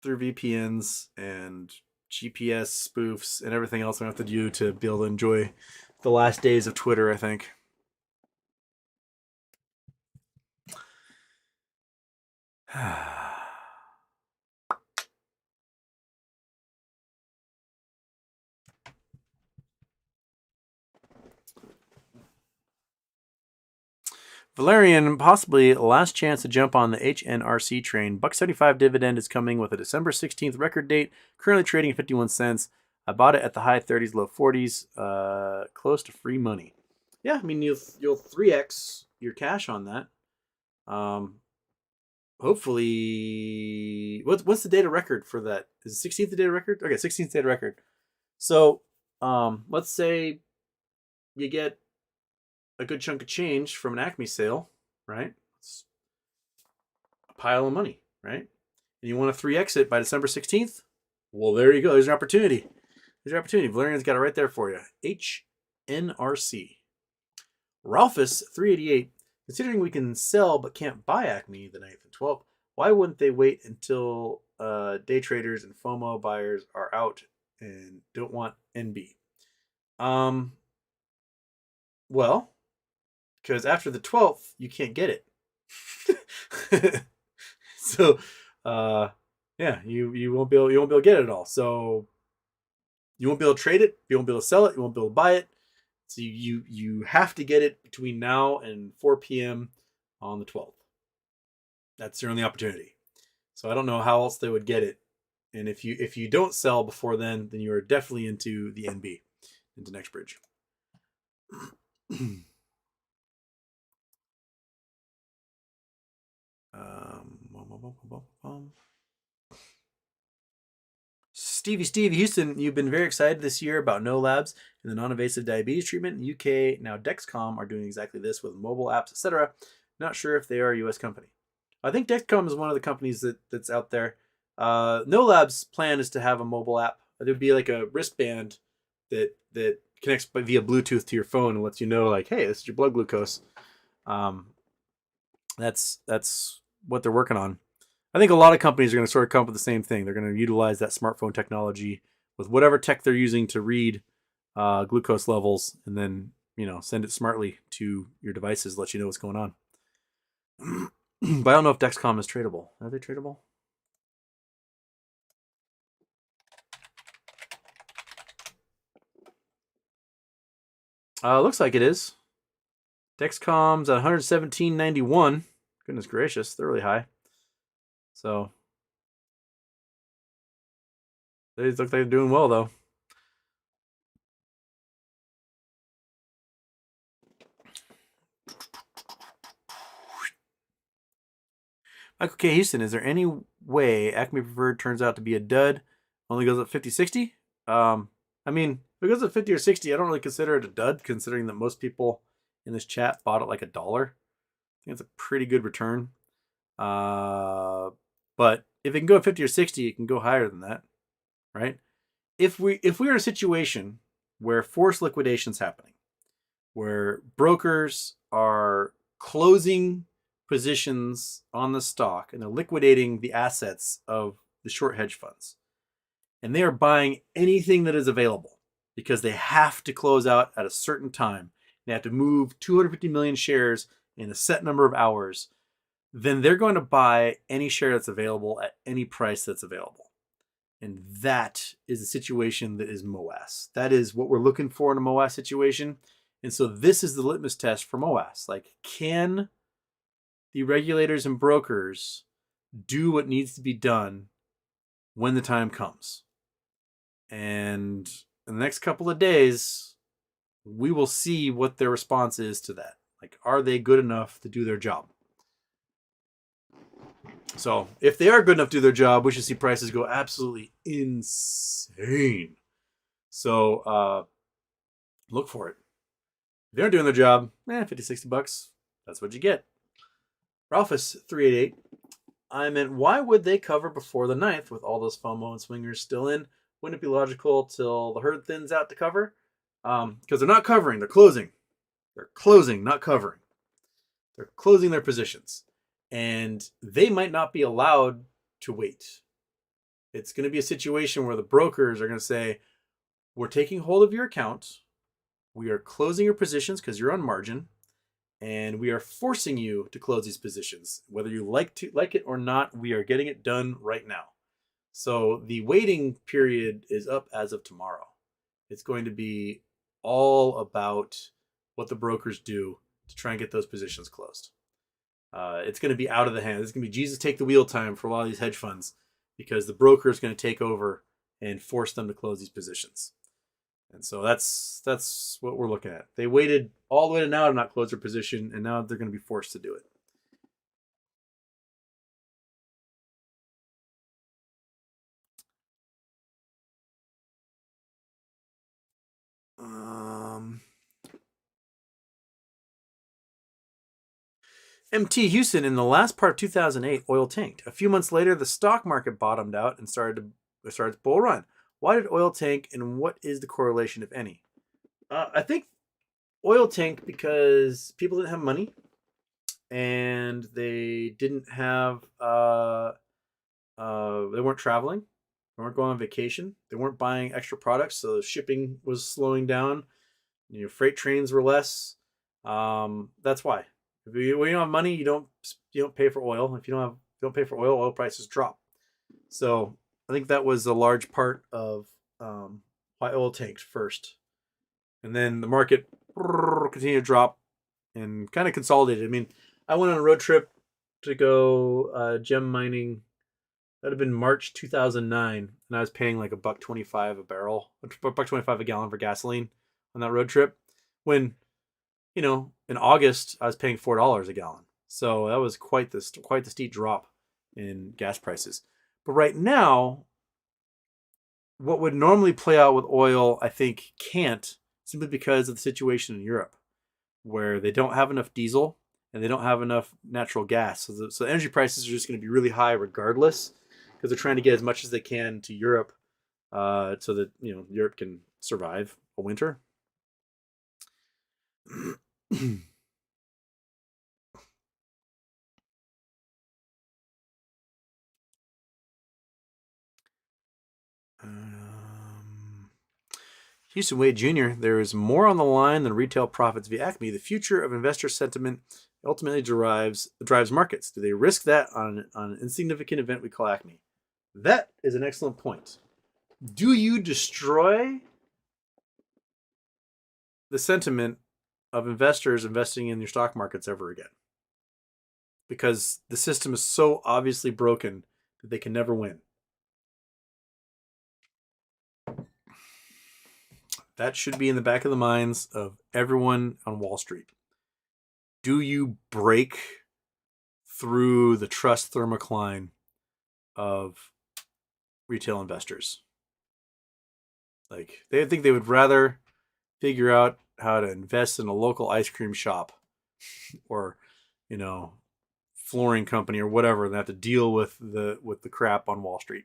VPNs and GPS spoofs and everything else I have to do to be able to enjoy the last days of Twitter, I think. Valerian, possibly last chance to jump on the HNRC train. $1.75 dividend is coming with a December 16th record date. Currently trading at 51 cents. I bought it at the high 30s, low 40s, close to free money. Yeah, I mean you'll 3x your cash on that. Hopefully, what's the data record for that? Is 16th the data record? Okay, 16th data record. So, let's say you get a good chunk of change from an ACME sale, right? It's a pile of money, right? And you want to 3x it by December 16th? Well, there you go. There's an opportunity. There's your opportunity. Valerian's got it right there for you. HNRC. Ralphus 388. Considering we can sell but can't buy ACME the 9th and 12th, why wouldn't they wait until day traders and FOMO buyers are out and don't want NB? Well, because after the 12th, you can't get it. So, yeah, you won't be able to get it at all. So you won't be able to trade it. You won't be able to sell it. You won't be able to buy it. So you have to get it between now and 4 p.m. on the 12th. That's your only opportunity. So I don't know how else they would get it. And if you don't sell before then you are definitely into the NB, into next bridge. Stevie Houston, you've been very excited this year about No Labs and the non-invasive diabetes treatment. In the UK, now Dexcom are doing exactly this with mobile apps, etc. Not sure if they are a US company. I think Dexcom is one of the companies that's out there. No Labs' plan is to have a mobile app. There'd be like a wristband that connects via Bluetooth to your phone and lets you know, like, hey, this is your blood glucose. That's what they're working on. I think a lot of companies are going to sort of come up with the same thing. They're going to utilize that smartphone technology with whatever tech they're using to read glucose levels, and then send it smartly to your devices, let you know what's going on. But I don't know if Dexcom is tradable. Are they tradable? Looks like it is. Dexcom's at 117.91. Goodness gracious, they're really high. So they look like they're doing well, though. Michael K. Houston, is there any way Acme Preferred turns out to be a dud? Only goes up 50, 60? I mean, if it goes up 50 or 60, I don't really consider it a dud, considering that most people in this chat bought it like $1. I think it's a pretty good return. But if it can go 50 or 60, it can go higher than that, right? If we are in a situation where forced liquidation's happening, where brokers are closing positions on the stock and they're liquidating the assets of the short hedge funds, and they are buying anything that is available because they have to close out at a certain time. They have to move 250 million shares in a set number of hours. Then they're going to buy any share that's available at any price that's available. And that is a situation that is MOAS. That is what we're looking for in a MOAS situation. And so this is the litmus test for MOAS. Like, can the regulators and brokers do what needs to be done when the time comes? And in the next couple of days, we will see what their response is to that. Like, are they good enough to do their job? So if they are good enough to do their job, we should see prices go absolutely insane. So look for it. If they aren't doing their job, 50, 60 bucks, that's what you get. Ralphus 388. I meant, why would they cover before the 9th with all those FOMO and swingers still in? Wouldn't it be logical till the herd thins out to cover? Because they're not covering, they're closing. They're closing, not covering. They're closing their positions. And they might not be allowed to wait. It's going to be a situation where the brokers are going to say, we're taking hold of your account. We are closing your positions because you're on margin. And we are forcing you to close these positions. Whether you like it or not, we are getting it done right now. So the waiting period is up as of tomorrow. It's going to be all about what the brokers do to try and get those positions closed. It's going to be out of the hands. It's going to be Jesus take the wheel time for a lot of these hedge funds because the broker is going to take over and force them to close these positions. And so that's what we're looking at. They waited all the way to now to not close their position, and now they're going to be forced to do it. MT Houston, in the last part of 2008, oil tanked. A few months later, the stock market bottomed out and started its bull run. Why did oil tank, and what is the correlation, if any? I think oil tanked because people didn't have money, and they didn't have they weren't traveling, they weren't going on vacation, they weren't buying extra products, so shipping was slowing down. Freight trains were less. That's why. If you don't have money, you don't pay for oil. If you don't pay for oil, oil prices drop. So I think that was a large part of why oil tanked first, and then the market continued to drop and kind of consolidated. I mean, I went on a road trip to go gem mining. That had been March 2009, and I was paying like $1.25 a barrel, $1.25 a gallon for gasoline on that road trip. When in August, I was paying $4 a gallon. So that was quite the steep drop in gas prices. But right now, what would normally play out with oil, I think, can't, simply because of the situation in Europe, where they don't have enough diesel and they don't have enough natural gas. So the energy prices are just going to be really high regardless, because they're trying to get as much as they can to Europe, so that Europe can survive a winter. Houston Wade Jr., there is more on the line than retail profits via ACME. The future of investor sentiment ultimately drives markets. Do they risk that on an insignificant event we call ACME? That is an excellent point. Do you destroy the sentiment of investors investing in your stock markets ever again? Because the system is so obviously broken that they can never win. That should be in the back of the minds of everyone on Wall Street. Do you break through the trust thermocline of retail investors? Like, they think they would rather figure out how to invest in a local ice cream shop or, flooring company or whatever, than have to deal with the crap on Wall Street.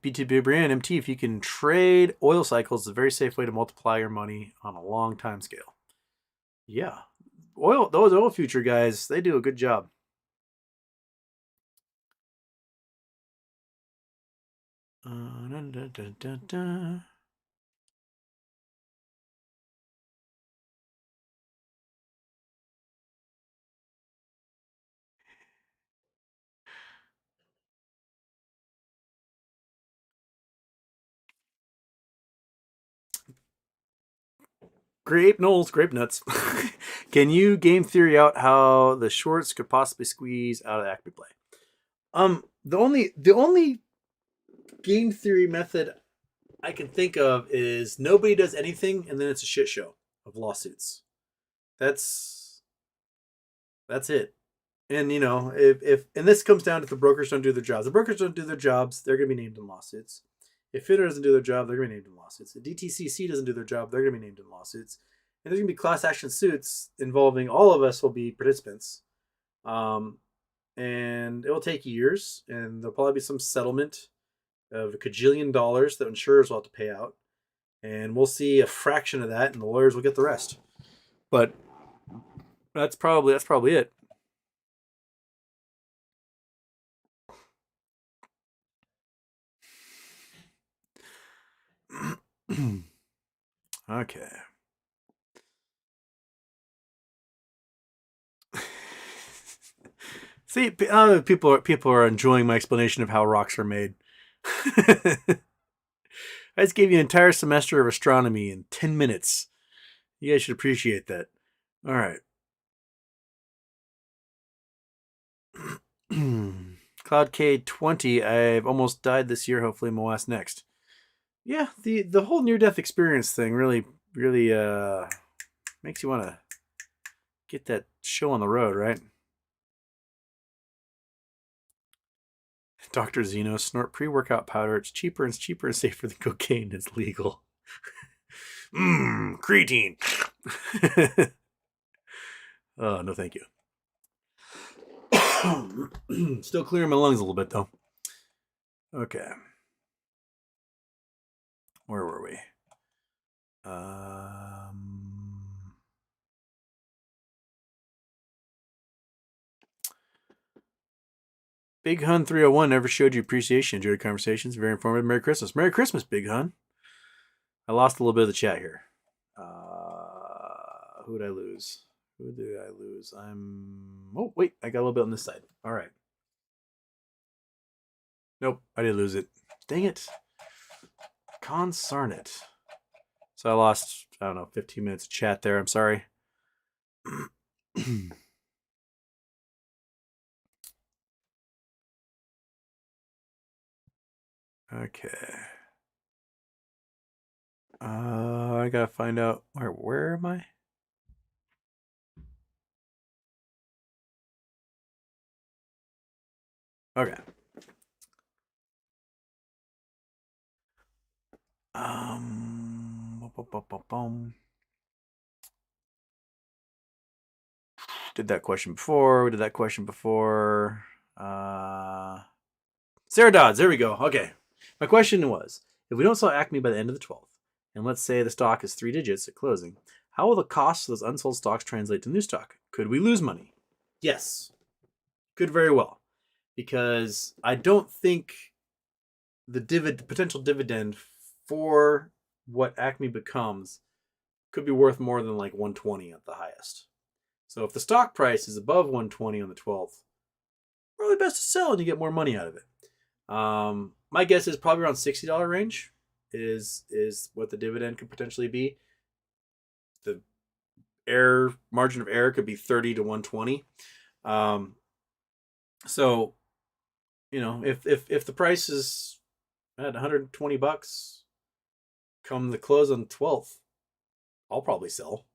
BTB Brand MT, if you can trade oil cycles, it's a very safe way to multiply your money on a long time scale. Yeah. Those oil future guys, they do a good job. Grape nuts. Can you game theory out how the shorts could possibly squeeze out of the ACME play? The only game theory method I can think of is nobody does anything and then it's a shit show of lawsuits. That's it. And if this comes down to the brokers don't do their jobs. The brokers don't do their jobs, they're gonna be named in lawsuits. If FINRA doesn't do their job, they're going to be named in lawsuits. If DTCC doesn't do their job, they're going to be named in lawsuits. And there's going to be class action suits involving all of us will be participants. And it will take years, and there'll probably be some settlement of $1 kajillion that insurers will have to pay out. And we'll see a fraction of that, and the lawyers will get the rest. But that's probably it. Okay. People are enjoying my explanation of how rocks are made. I just gave you an entire semester of astronomy in 10 minutes. You guys should appreciate that. All right. Cloud K20. I've almost died this year. Hopefully, I'm last next. Yeah, the whole near-death experience thing really makes you want to get that show on the road, right? Dr. Zeno, snort pre-workout powder. It's cheaper and safer than cocaine. It's legal. Creatine. Oh, no thank you. Still clearing my lungs a little bit, though. Okay. Where were we? Big Hun 301 never showed you appreciation. Enjoyed conversations. Very informative. Merry Christmas. Merry Christmas, Big Hun. I lost a little bit of the chat here. Who did I lose? Oh, wait. I got a little bit on this side. All right. Nope. I did lose it. Dang it. Consarn it. So I lost, 15 minutes of chat there. I'm sorry. Okay. I gotta find out where am I? Okay. Did that question before. We did that question before. Sarah Dodds, there we go. Okay. My question was, if we don't sell Acme by the end of the 12th, and let's say the stock is 3 digits at closing, how will the cost of those unsold stocks translate to new stock? Could we lose money? Yes. Could very well. Because I don't think the potential dividend for what Acme becomes could be worth more than like 120 at the highest. So if the stock price is above 120 on the 12th, probably best to sell and you get more money out of it. My guess is probably around $60 range is what the dividend could potentially be. The margin of error could be 30 to 120. So, if the price is at $120 come the close on the 12th, I'll probably sell.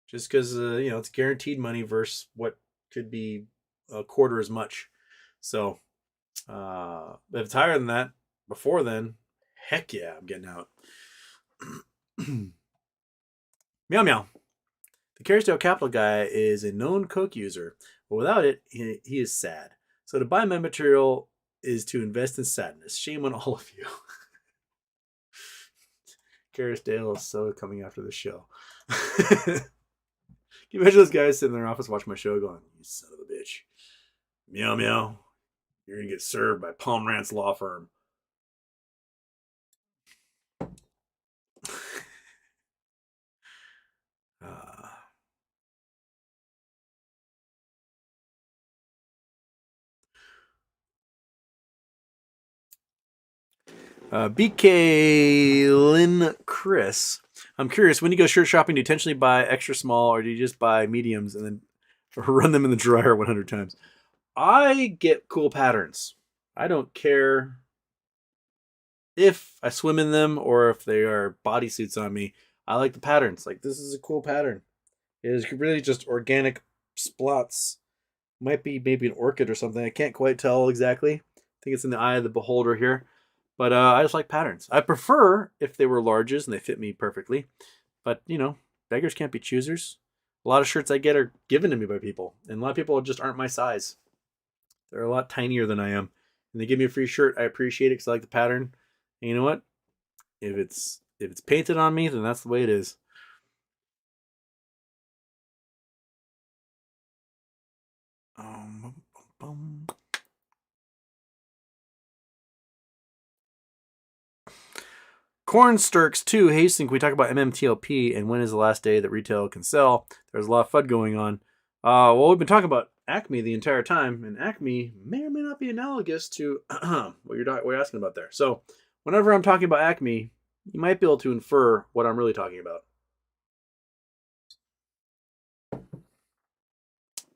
Just because, it's guaranteed money versus what could be a quarter as much. So, if it's higher than that before then, heck yeah, I'm getting out. Meow meow. The Carrisdale Capital guy is a known coke user, but without it, he is sad. So to buy my material is to invest in sadness. Shame on all of you. Carrisdale is so coming after the show. Can you imagine those guys sitting in their office watching my show going, you son of a bitch. Meow meow. You're going to get served by Pomerantz Law Firm. BK Lynn Chris. I'm curious, when you go shirt shopping, do you intentionally buy extra small or do you just buy mediums and then run them in the dryer 100 times? I get cool patterns. I don't care if I swim in them or if they are bodysuits on me. I like the patterns. Like, this is a cool pattern. It is really just organic splots. Might be maybe an orchid or something. I can't quite tell exactly. I think it's in the eye of the beholder here. But I just like patterns. I prefer if they were larges and they fit me perfectly. But, beggars can't be choosers. A lot of shirts I get are given to me by people. And a lot of people just aren't my size. They're a lot tinier than I am. And they give me a free shirt. I appreciate it because I like the pattern. And you know what? If it's painted on me, then that's the way it is. Cornsturks 2. Hastings, can we talk about MMTLP and when is the last day that retail can sell? There's a lot of FUD going on. Well, we've been talking about ACME the entire time, and ACME may or may not be analogous to what you're asking about there. So whenever I'm talking about ACME, you might be able to infer what I'm really talking about.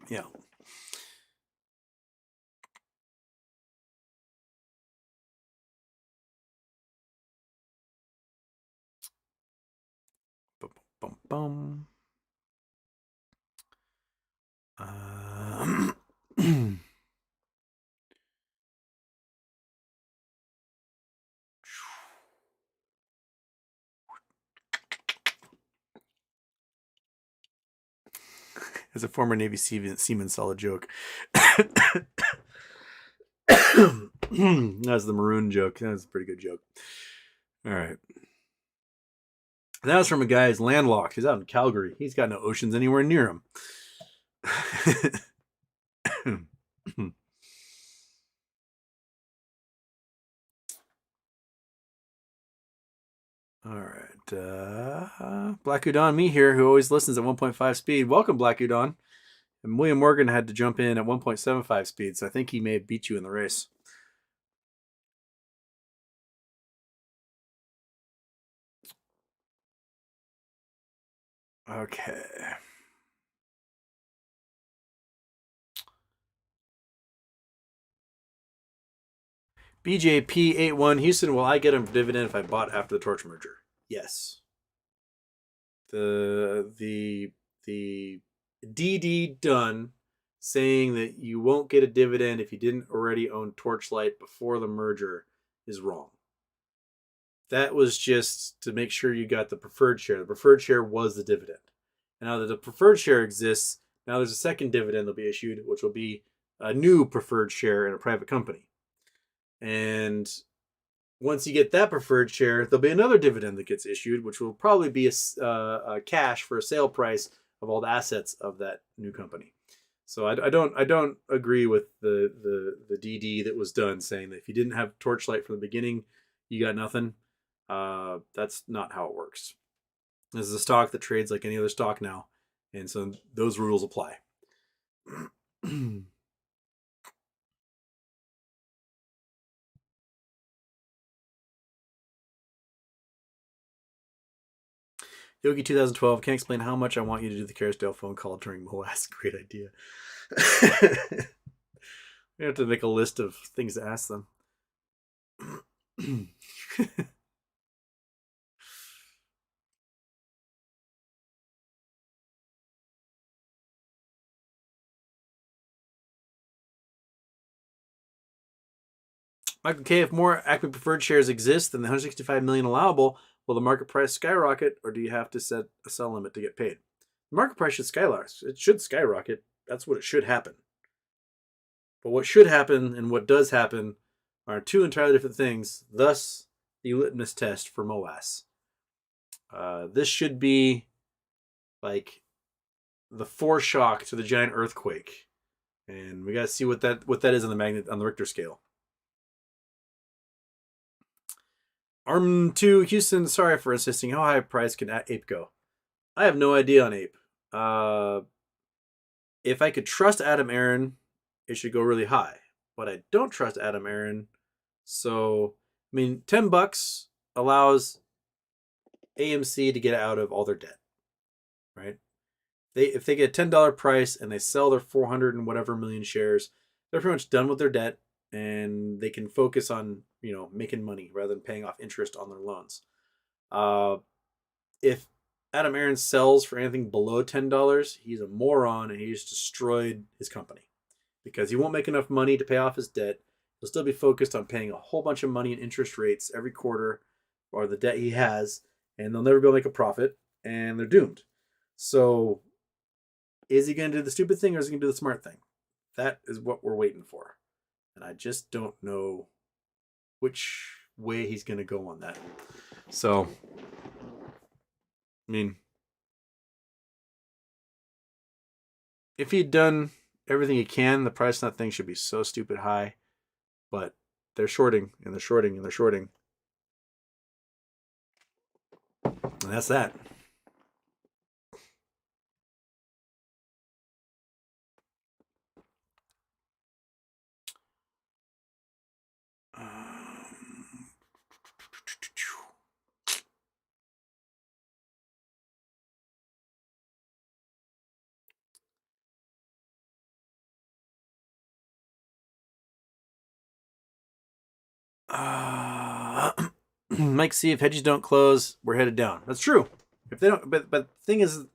Yeah. Bum, bum, bum. As a former Navy seaman, solid joke. That's the maroon joke. That's a pretty good joke. All right. That was from a guy who's landlocked. He's out in Calgary. He's got no oceans anywhere near him. All right. Black Udon, me here, who always listens at 1.5 speed. Welcome, Black Udon. And William Morgan had to jump in at 1.75 speed, so I think he may have beat you in the race. Okay. BJP81 Houston, will I get a dividend if I bought after the Torch merger? Yes. The DD done saying that you won't get a dividend if you didn't already own Torchlight before the merger is wrong. That was just to make sure you got the preferred share. The preferred share was the dividend. And now that the preferred share exists, now there's a second dividend that'll be issued, which will be a new preferred share in a private company. And once you get that preferred share, there'll be another dividend that gets issued, which will probably be a cash for a sale price of all the assets of that new company. So I don't agree with the DD that was done saying that if you didn't have Torchlight from the beginning, you got nothing. That's not how it works. This is a stock that trades like any other stock now, and so those rules apply. Yogi 2012 can't explain how much I want you to do the Carousdale phone call during MOAS. Great idea. We have to make a list of things to ask them. Michael K, if more ACME preferred shares exist than the 165 million allowable, will the market price skyrocket, or do you have to set a sell limit to get paid? The market price should skyrocket. It should skyrocket. That's what it should happen. But what should happen and what does happen are two entirely different things. Thus, the litmus test for MOAS. This should be like the foreshock to the giant earthquake, and we got to see what that is on the Richter scale. Arm2 Houston, sorry for insisting. How high a price can Ape go? I have no idea on Ape. If I could trust Adam Aaron, it should go really high. But I don't trust Adam Aaron. So, I mean, $10 allows AMC to get out of all their debt. Right? If they get a $10 price and they sell their 400 and whatever million shares, they're pretty much done with their debt. And they can focus on, making money rather than paying off interest on their loans. If Adam Aaron sells for anything below $10, he's a moron and he's destroyed his company because he won't make enough money to pay off his debt. He'll still be focused on paying a whole bunch of money in interest rates every quarter or the debt he has, and they'll never be able to make a profit, and they're doomed. So is he going to do the stupid thing or is he going to do the smart thing? That is what we're waiting for. And I just don't know which way he's going to go on that. So, I mean, if he'd done everything he can, the price on that thing should be so stupid high. But they're shorting, and they're shorting, and they're shorting. And that's that. Mike, see if hedges don't close, we're headed down. That's true. If they don't, but the thing is,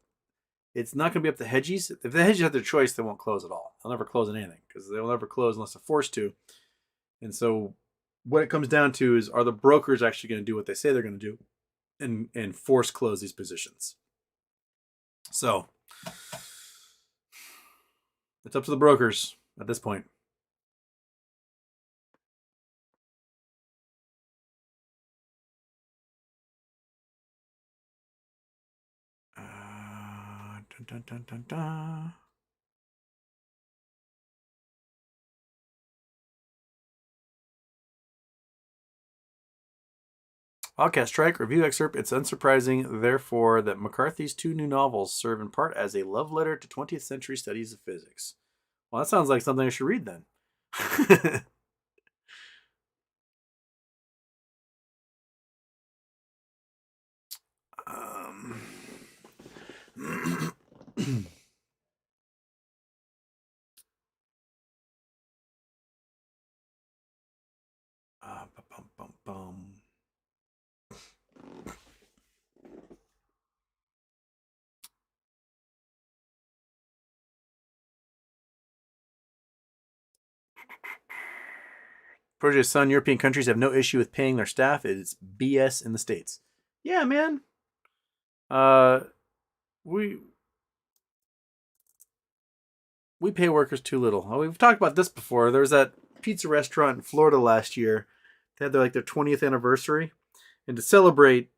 it's not going to be up to hedgies. If the hedgies have their choice, they won't close at all. They'll never close on anything because they'll never close unless they're forced to. And so, what it comes down to is, are the brokers actually going to do what they say they're going to do, and force close these positions? So, it's up to the brokers at this point. Dun, dun, dun, dun. Podcast strike review excerpt. It's unsurprising, therefore, that McCarthy's two new novels serve in part as a love letter to 20th century studies of physics. Well, that sounds like something I should read then. um, bum, bum, bum. Protege's son, European countries have no issue with paying their staff. It's BS in the States. Yeah, man. We pay workers too little. We've talked about this before. There was that pizza restaurant in Florida last year. They had their 20th anniversary, and to celebrate,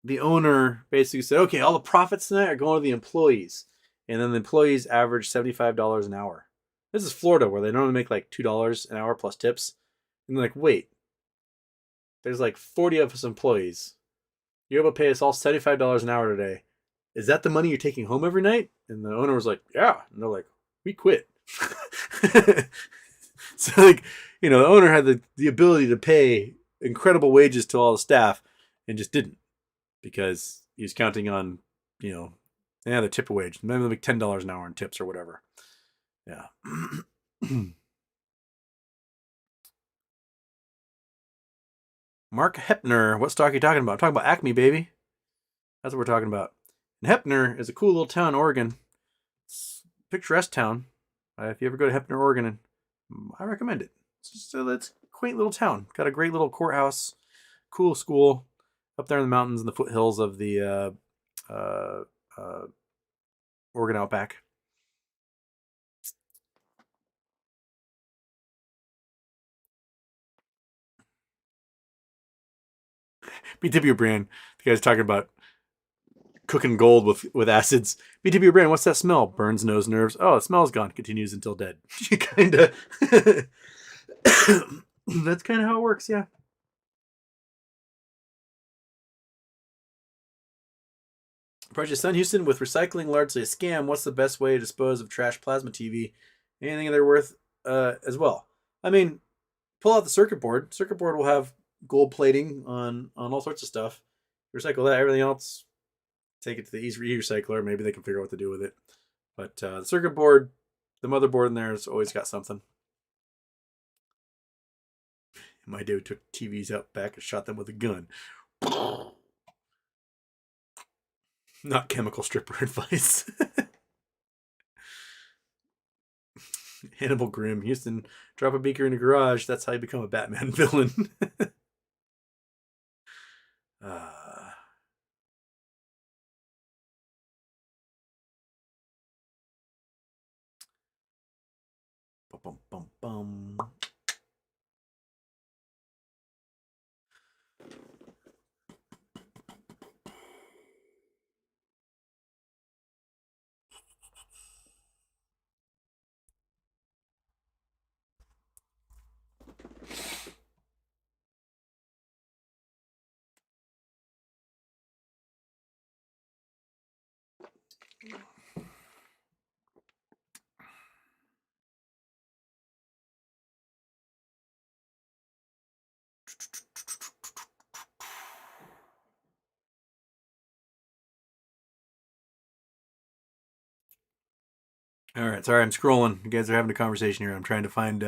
the owner basically said, "Okay, all the profits tonight are going to the employees," and then the employees averaged $75 an hour. This is Florida, where they normally make like $2 an hour plus tips, and they're like, "Wait, there's like 40 of us employees. You're able to pay us all $75 an hour today. Is that the money you're taking home every night?" And the owner was like, "Yeah." And they're like, "We quit." So the owner had the ability to pay incredible wages to all the staff and just didn't, because he was counting on, the tip a wage. Maybe they'll make $10 an hour in tips or whatever. Yeah. Mark Hepner, what stock are you talking about? I'm talking about Acme, baby. That's what we're talking about. And Hepner is a cool little town in Oregon. It's a picturesque town. If you ever go to Hepner, Oregon, I recommend it. It's a quaint little town. Got a great little courthouse, cool school up there in the mountains and the foothills of the Oregon outback. BW brand. The guy's talking about cooking gold with acids. BW brand. What's that smell? Burns nose nerves. Oh, the smell's gone. Continues until dead. Kind of. That's kind of how it works. Yeah. Project Sun Houston, with recycling largely a scam, what's the best way to dispose of trash plasma TV? Anything they're worth as well. I mean, pull out the circuit board. Circuit board will have gold plating on all sorts of stuff. Recycle that. Everything else, take it to the e-recycler. Maybe they can figure out what to do with it. But the circuit board, the motherboard in there has always got something. My dude took TVs out back and shot them with a gun. Not chemical stripper advice. Hannibal Grimm, Houston, drop a beaker in a garage. That's how you become a Batman villain. uh, bum, bum, bum. All right, sorry, I'm scrolling. You guys are having a conversation here. I'm trying to find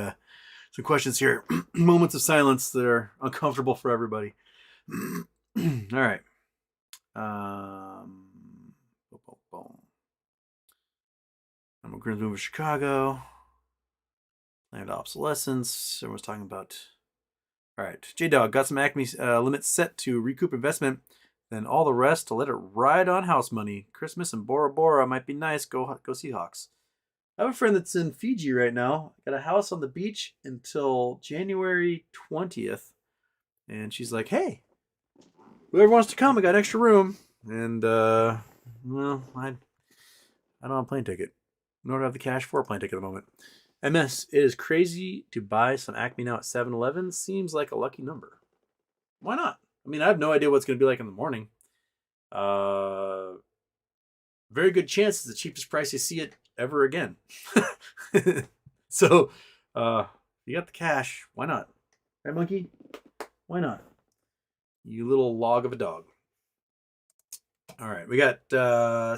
some questions here. Moments of silence that are uncomfortable for everybody. All right. Immigrants move to Chicago. Planned obsolescence. Everyone's talking about. All right. J-Dog got some Acme limits set to recoup investment. Then all the rest to let it ride on house money. Christmas and Bora Bora might be nice. Go Seahawks. I have a friend that's in Fiji right now. Got a house on the beach until January 20th. And she's like, hey, whoever wants to come, I got an extra room. And, well, I don't have a plane ticket. Nor do I have the cash for a plane ticket at the moment. MS, it is crazy to buy some Acme now at 7-Eleven. Seems like a lucky number. Why not? I mean, I have no idea what it's going to be like in the morning. Very good chance it's the cheapest price you see it ever again. So, you got the cash. Why not? Right, monkey? Why not? You little log of a dog. All right, we got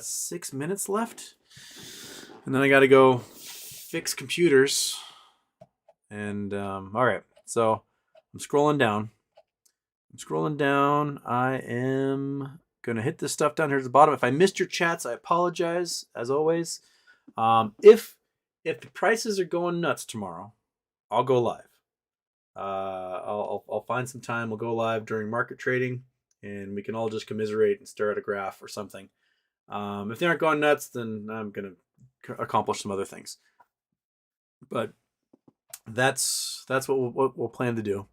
6 minutes left. And then I got to go fix computers. And, all right, so I'm scrolling down. I am going to hit this stuff down here at the bottom. If I missed your chats, I apologize, as always. If the prices are going nuts tomorrow, I'll go live. I'll find some time. We'll go live during market trading, and we can all just commiserate and stare at a graph or something. If they aren't going nuts, then I'm going to accomplish some other things. But that's what we'll plan to do.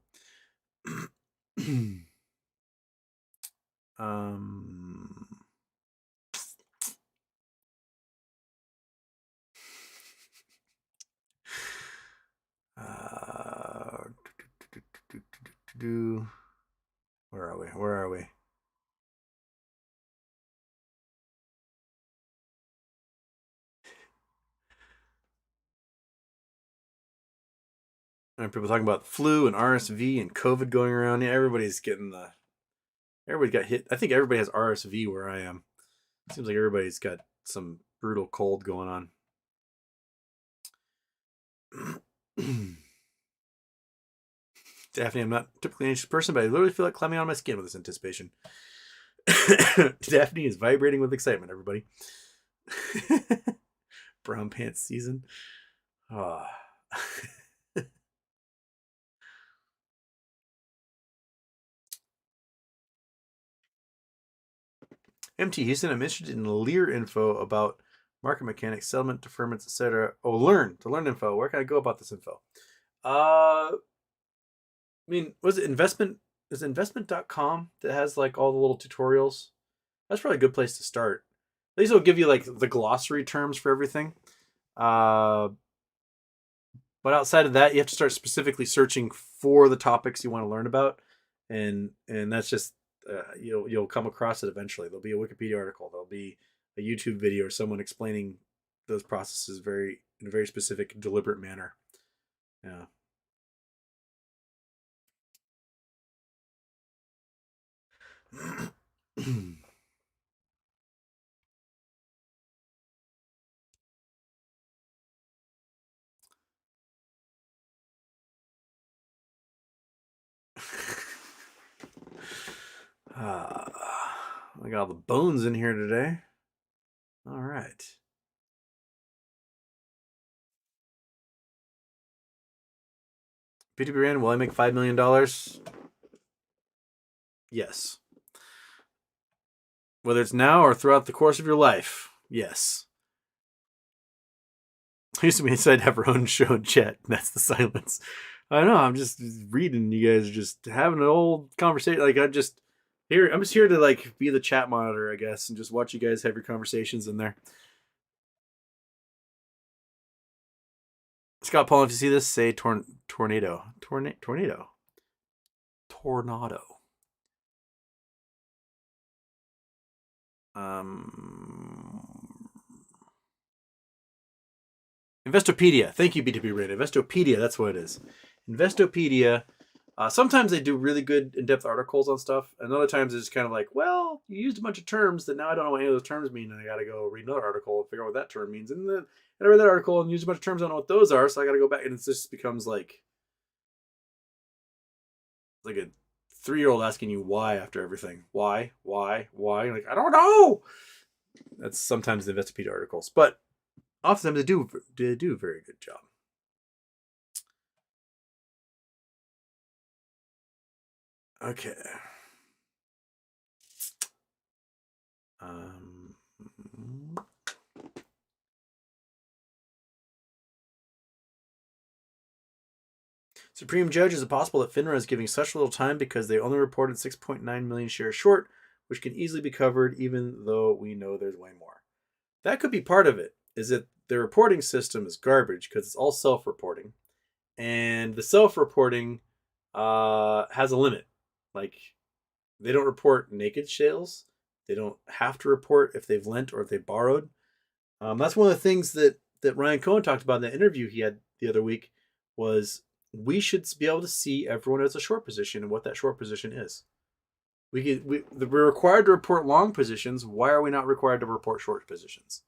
Where are we? And people talking about flu and RSV and COVID going around. Yeah, everybody's got hit. I think everybody has RSV where I am. It seems like everybody's got some brutal cold going on. Daphne, I'm not typically an anxious person, but I literally feel like climbing on my skin with this anticipation. Daphne is vibrating with excitement, everybody. Brown pants season. Oh. MT Houston, I'm interested in Lear info about market mechanics, settlement, deferments, etc. Oh, learn info. Where can I go about this info? I mean, was it investment? Is it investment.com that has like all the little tutorials? That's probably a good place to start. At least it'll give you like the glossary terms for everything. But outside of that, you have to start specifically searching for the topics you want to learn about, and that's just you'll come across it eventually. There'll be a Wikipedia article. There'll be a YouTube video or someone explaining those processes in a very specific, deliberate manner. Yeah. I got all the bones in here today. All right. PTP Rand, will I make $5 million? Yes. Whether it's now or throughout the course of your life, yes. I used to be inside to have our own show and chat. That's the silence. I know. I'm just reading. You guys are just having an old conversation. Like I'm just here to like be the chat monitor, I guess, and just watch you guys have your conversations in there. Scott Paul, if you see this, say tornado. Tornado. Investopedia. Thank you, B2B Red. Investopedia, that's what it is. Investopedia. Sometimes they do really good in-depth articles on stuff, and other times it's kind of like, well, you used a bunch of terms that now I don't know what any of those terms mean, and I got to go read another article and figure out what that term means. And then I read that article and used a bunch of terms I don't know what those are, so I got to go back, and it just becomes like like a 3-year-old asking you why after everything. Why? You're like, I don't know. That's sometimes the Investopedia articles, but oftentimes they do a very good job. Okay. Supreme Judge, is it possible that FINRA is giving such little time because they only reported 6.9 million shares short, which can easily be covered even though we know there's way more? That could be part of it, is that the reporting system is garbage because it's all self-reporting. And the self-reporting has a limit. Like, they don't report naked sales. They don't have to report if they've lent or if they borrowed. That's one of the things that Ryan Cohen talked about in the interview he had the other week was we should be able to see everyone as a short position and what that short position is. We're required to report long positions. Why are we not required to report short positions?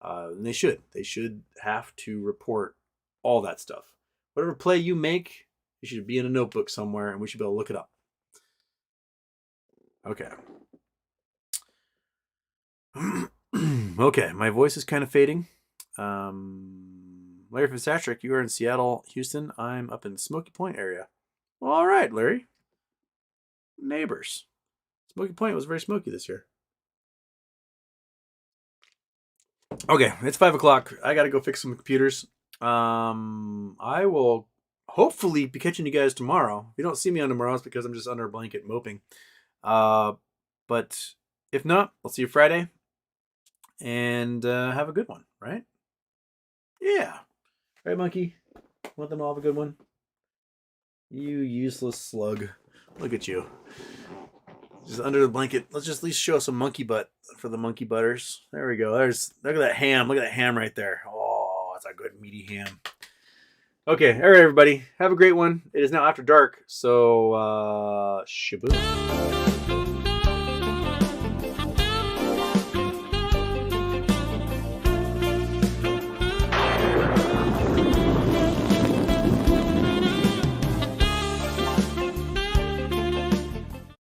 And they should. They should have to report all that stuff. Whatever play you make, you should be in a notebook somewhere, and we should be able to look it up. Okay. Okay, my voice is kind of fading. Larry Fitzpatrick, you are in Seattle, Houston. I'm up in Smoky Point area. Well, all right, Larry. Neighbors. Smoky Point was very smoky this year. Okay, it's 5 o'clock. I got to go fix some computers. I will hopefully be catching you guys tomorrow. If you don't see me on tomorrow, it's because I'm just under a blanket moping. But if not, I'll see you Friday. And have a good one, right? Yeah. Right, monkey? Want them all have a good one? You useless slug. Look at you. Just under the blanket. Let's just at least show some monkey butt for the monkey butters. There we go. Look at that ham. Look at that ham right there. Oh, that's a good meaty ham. Okay. All right, everybody. Have a great one. It is now after dark. So, shaboom.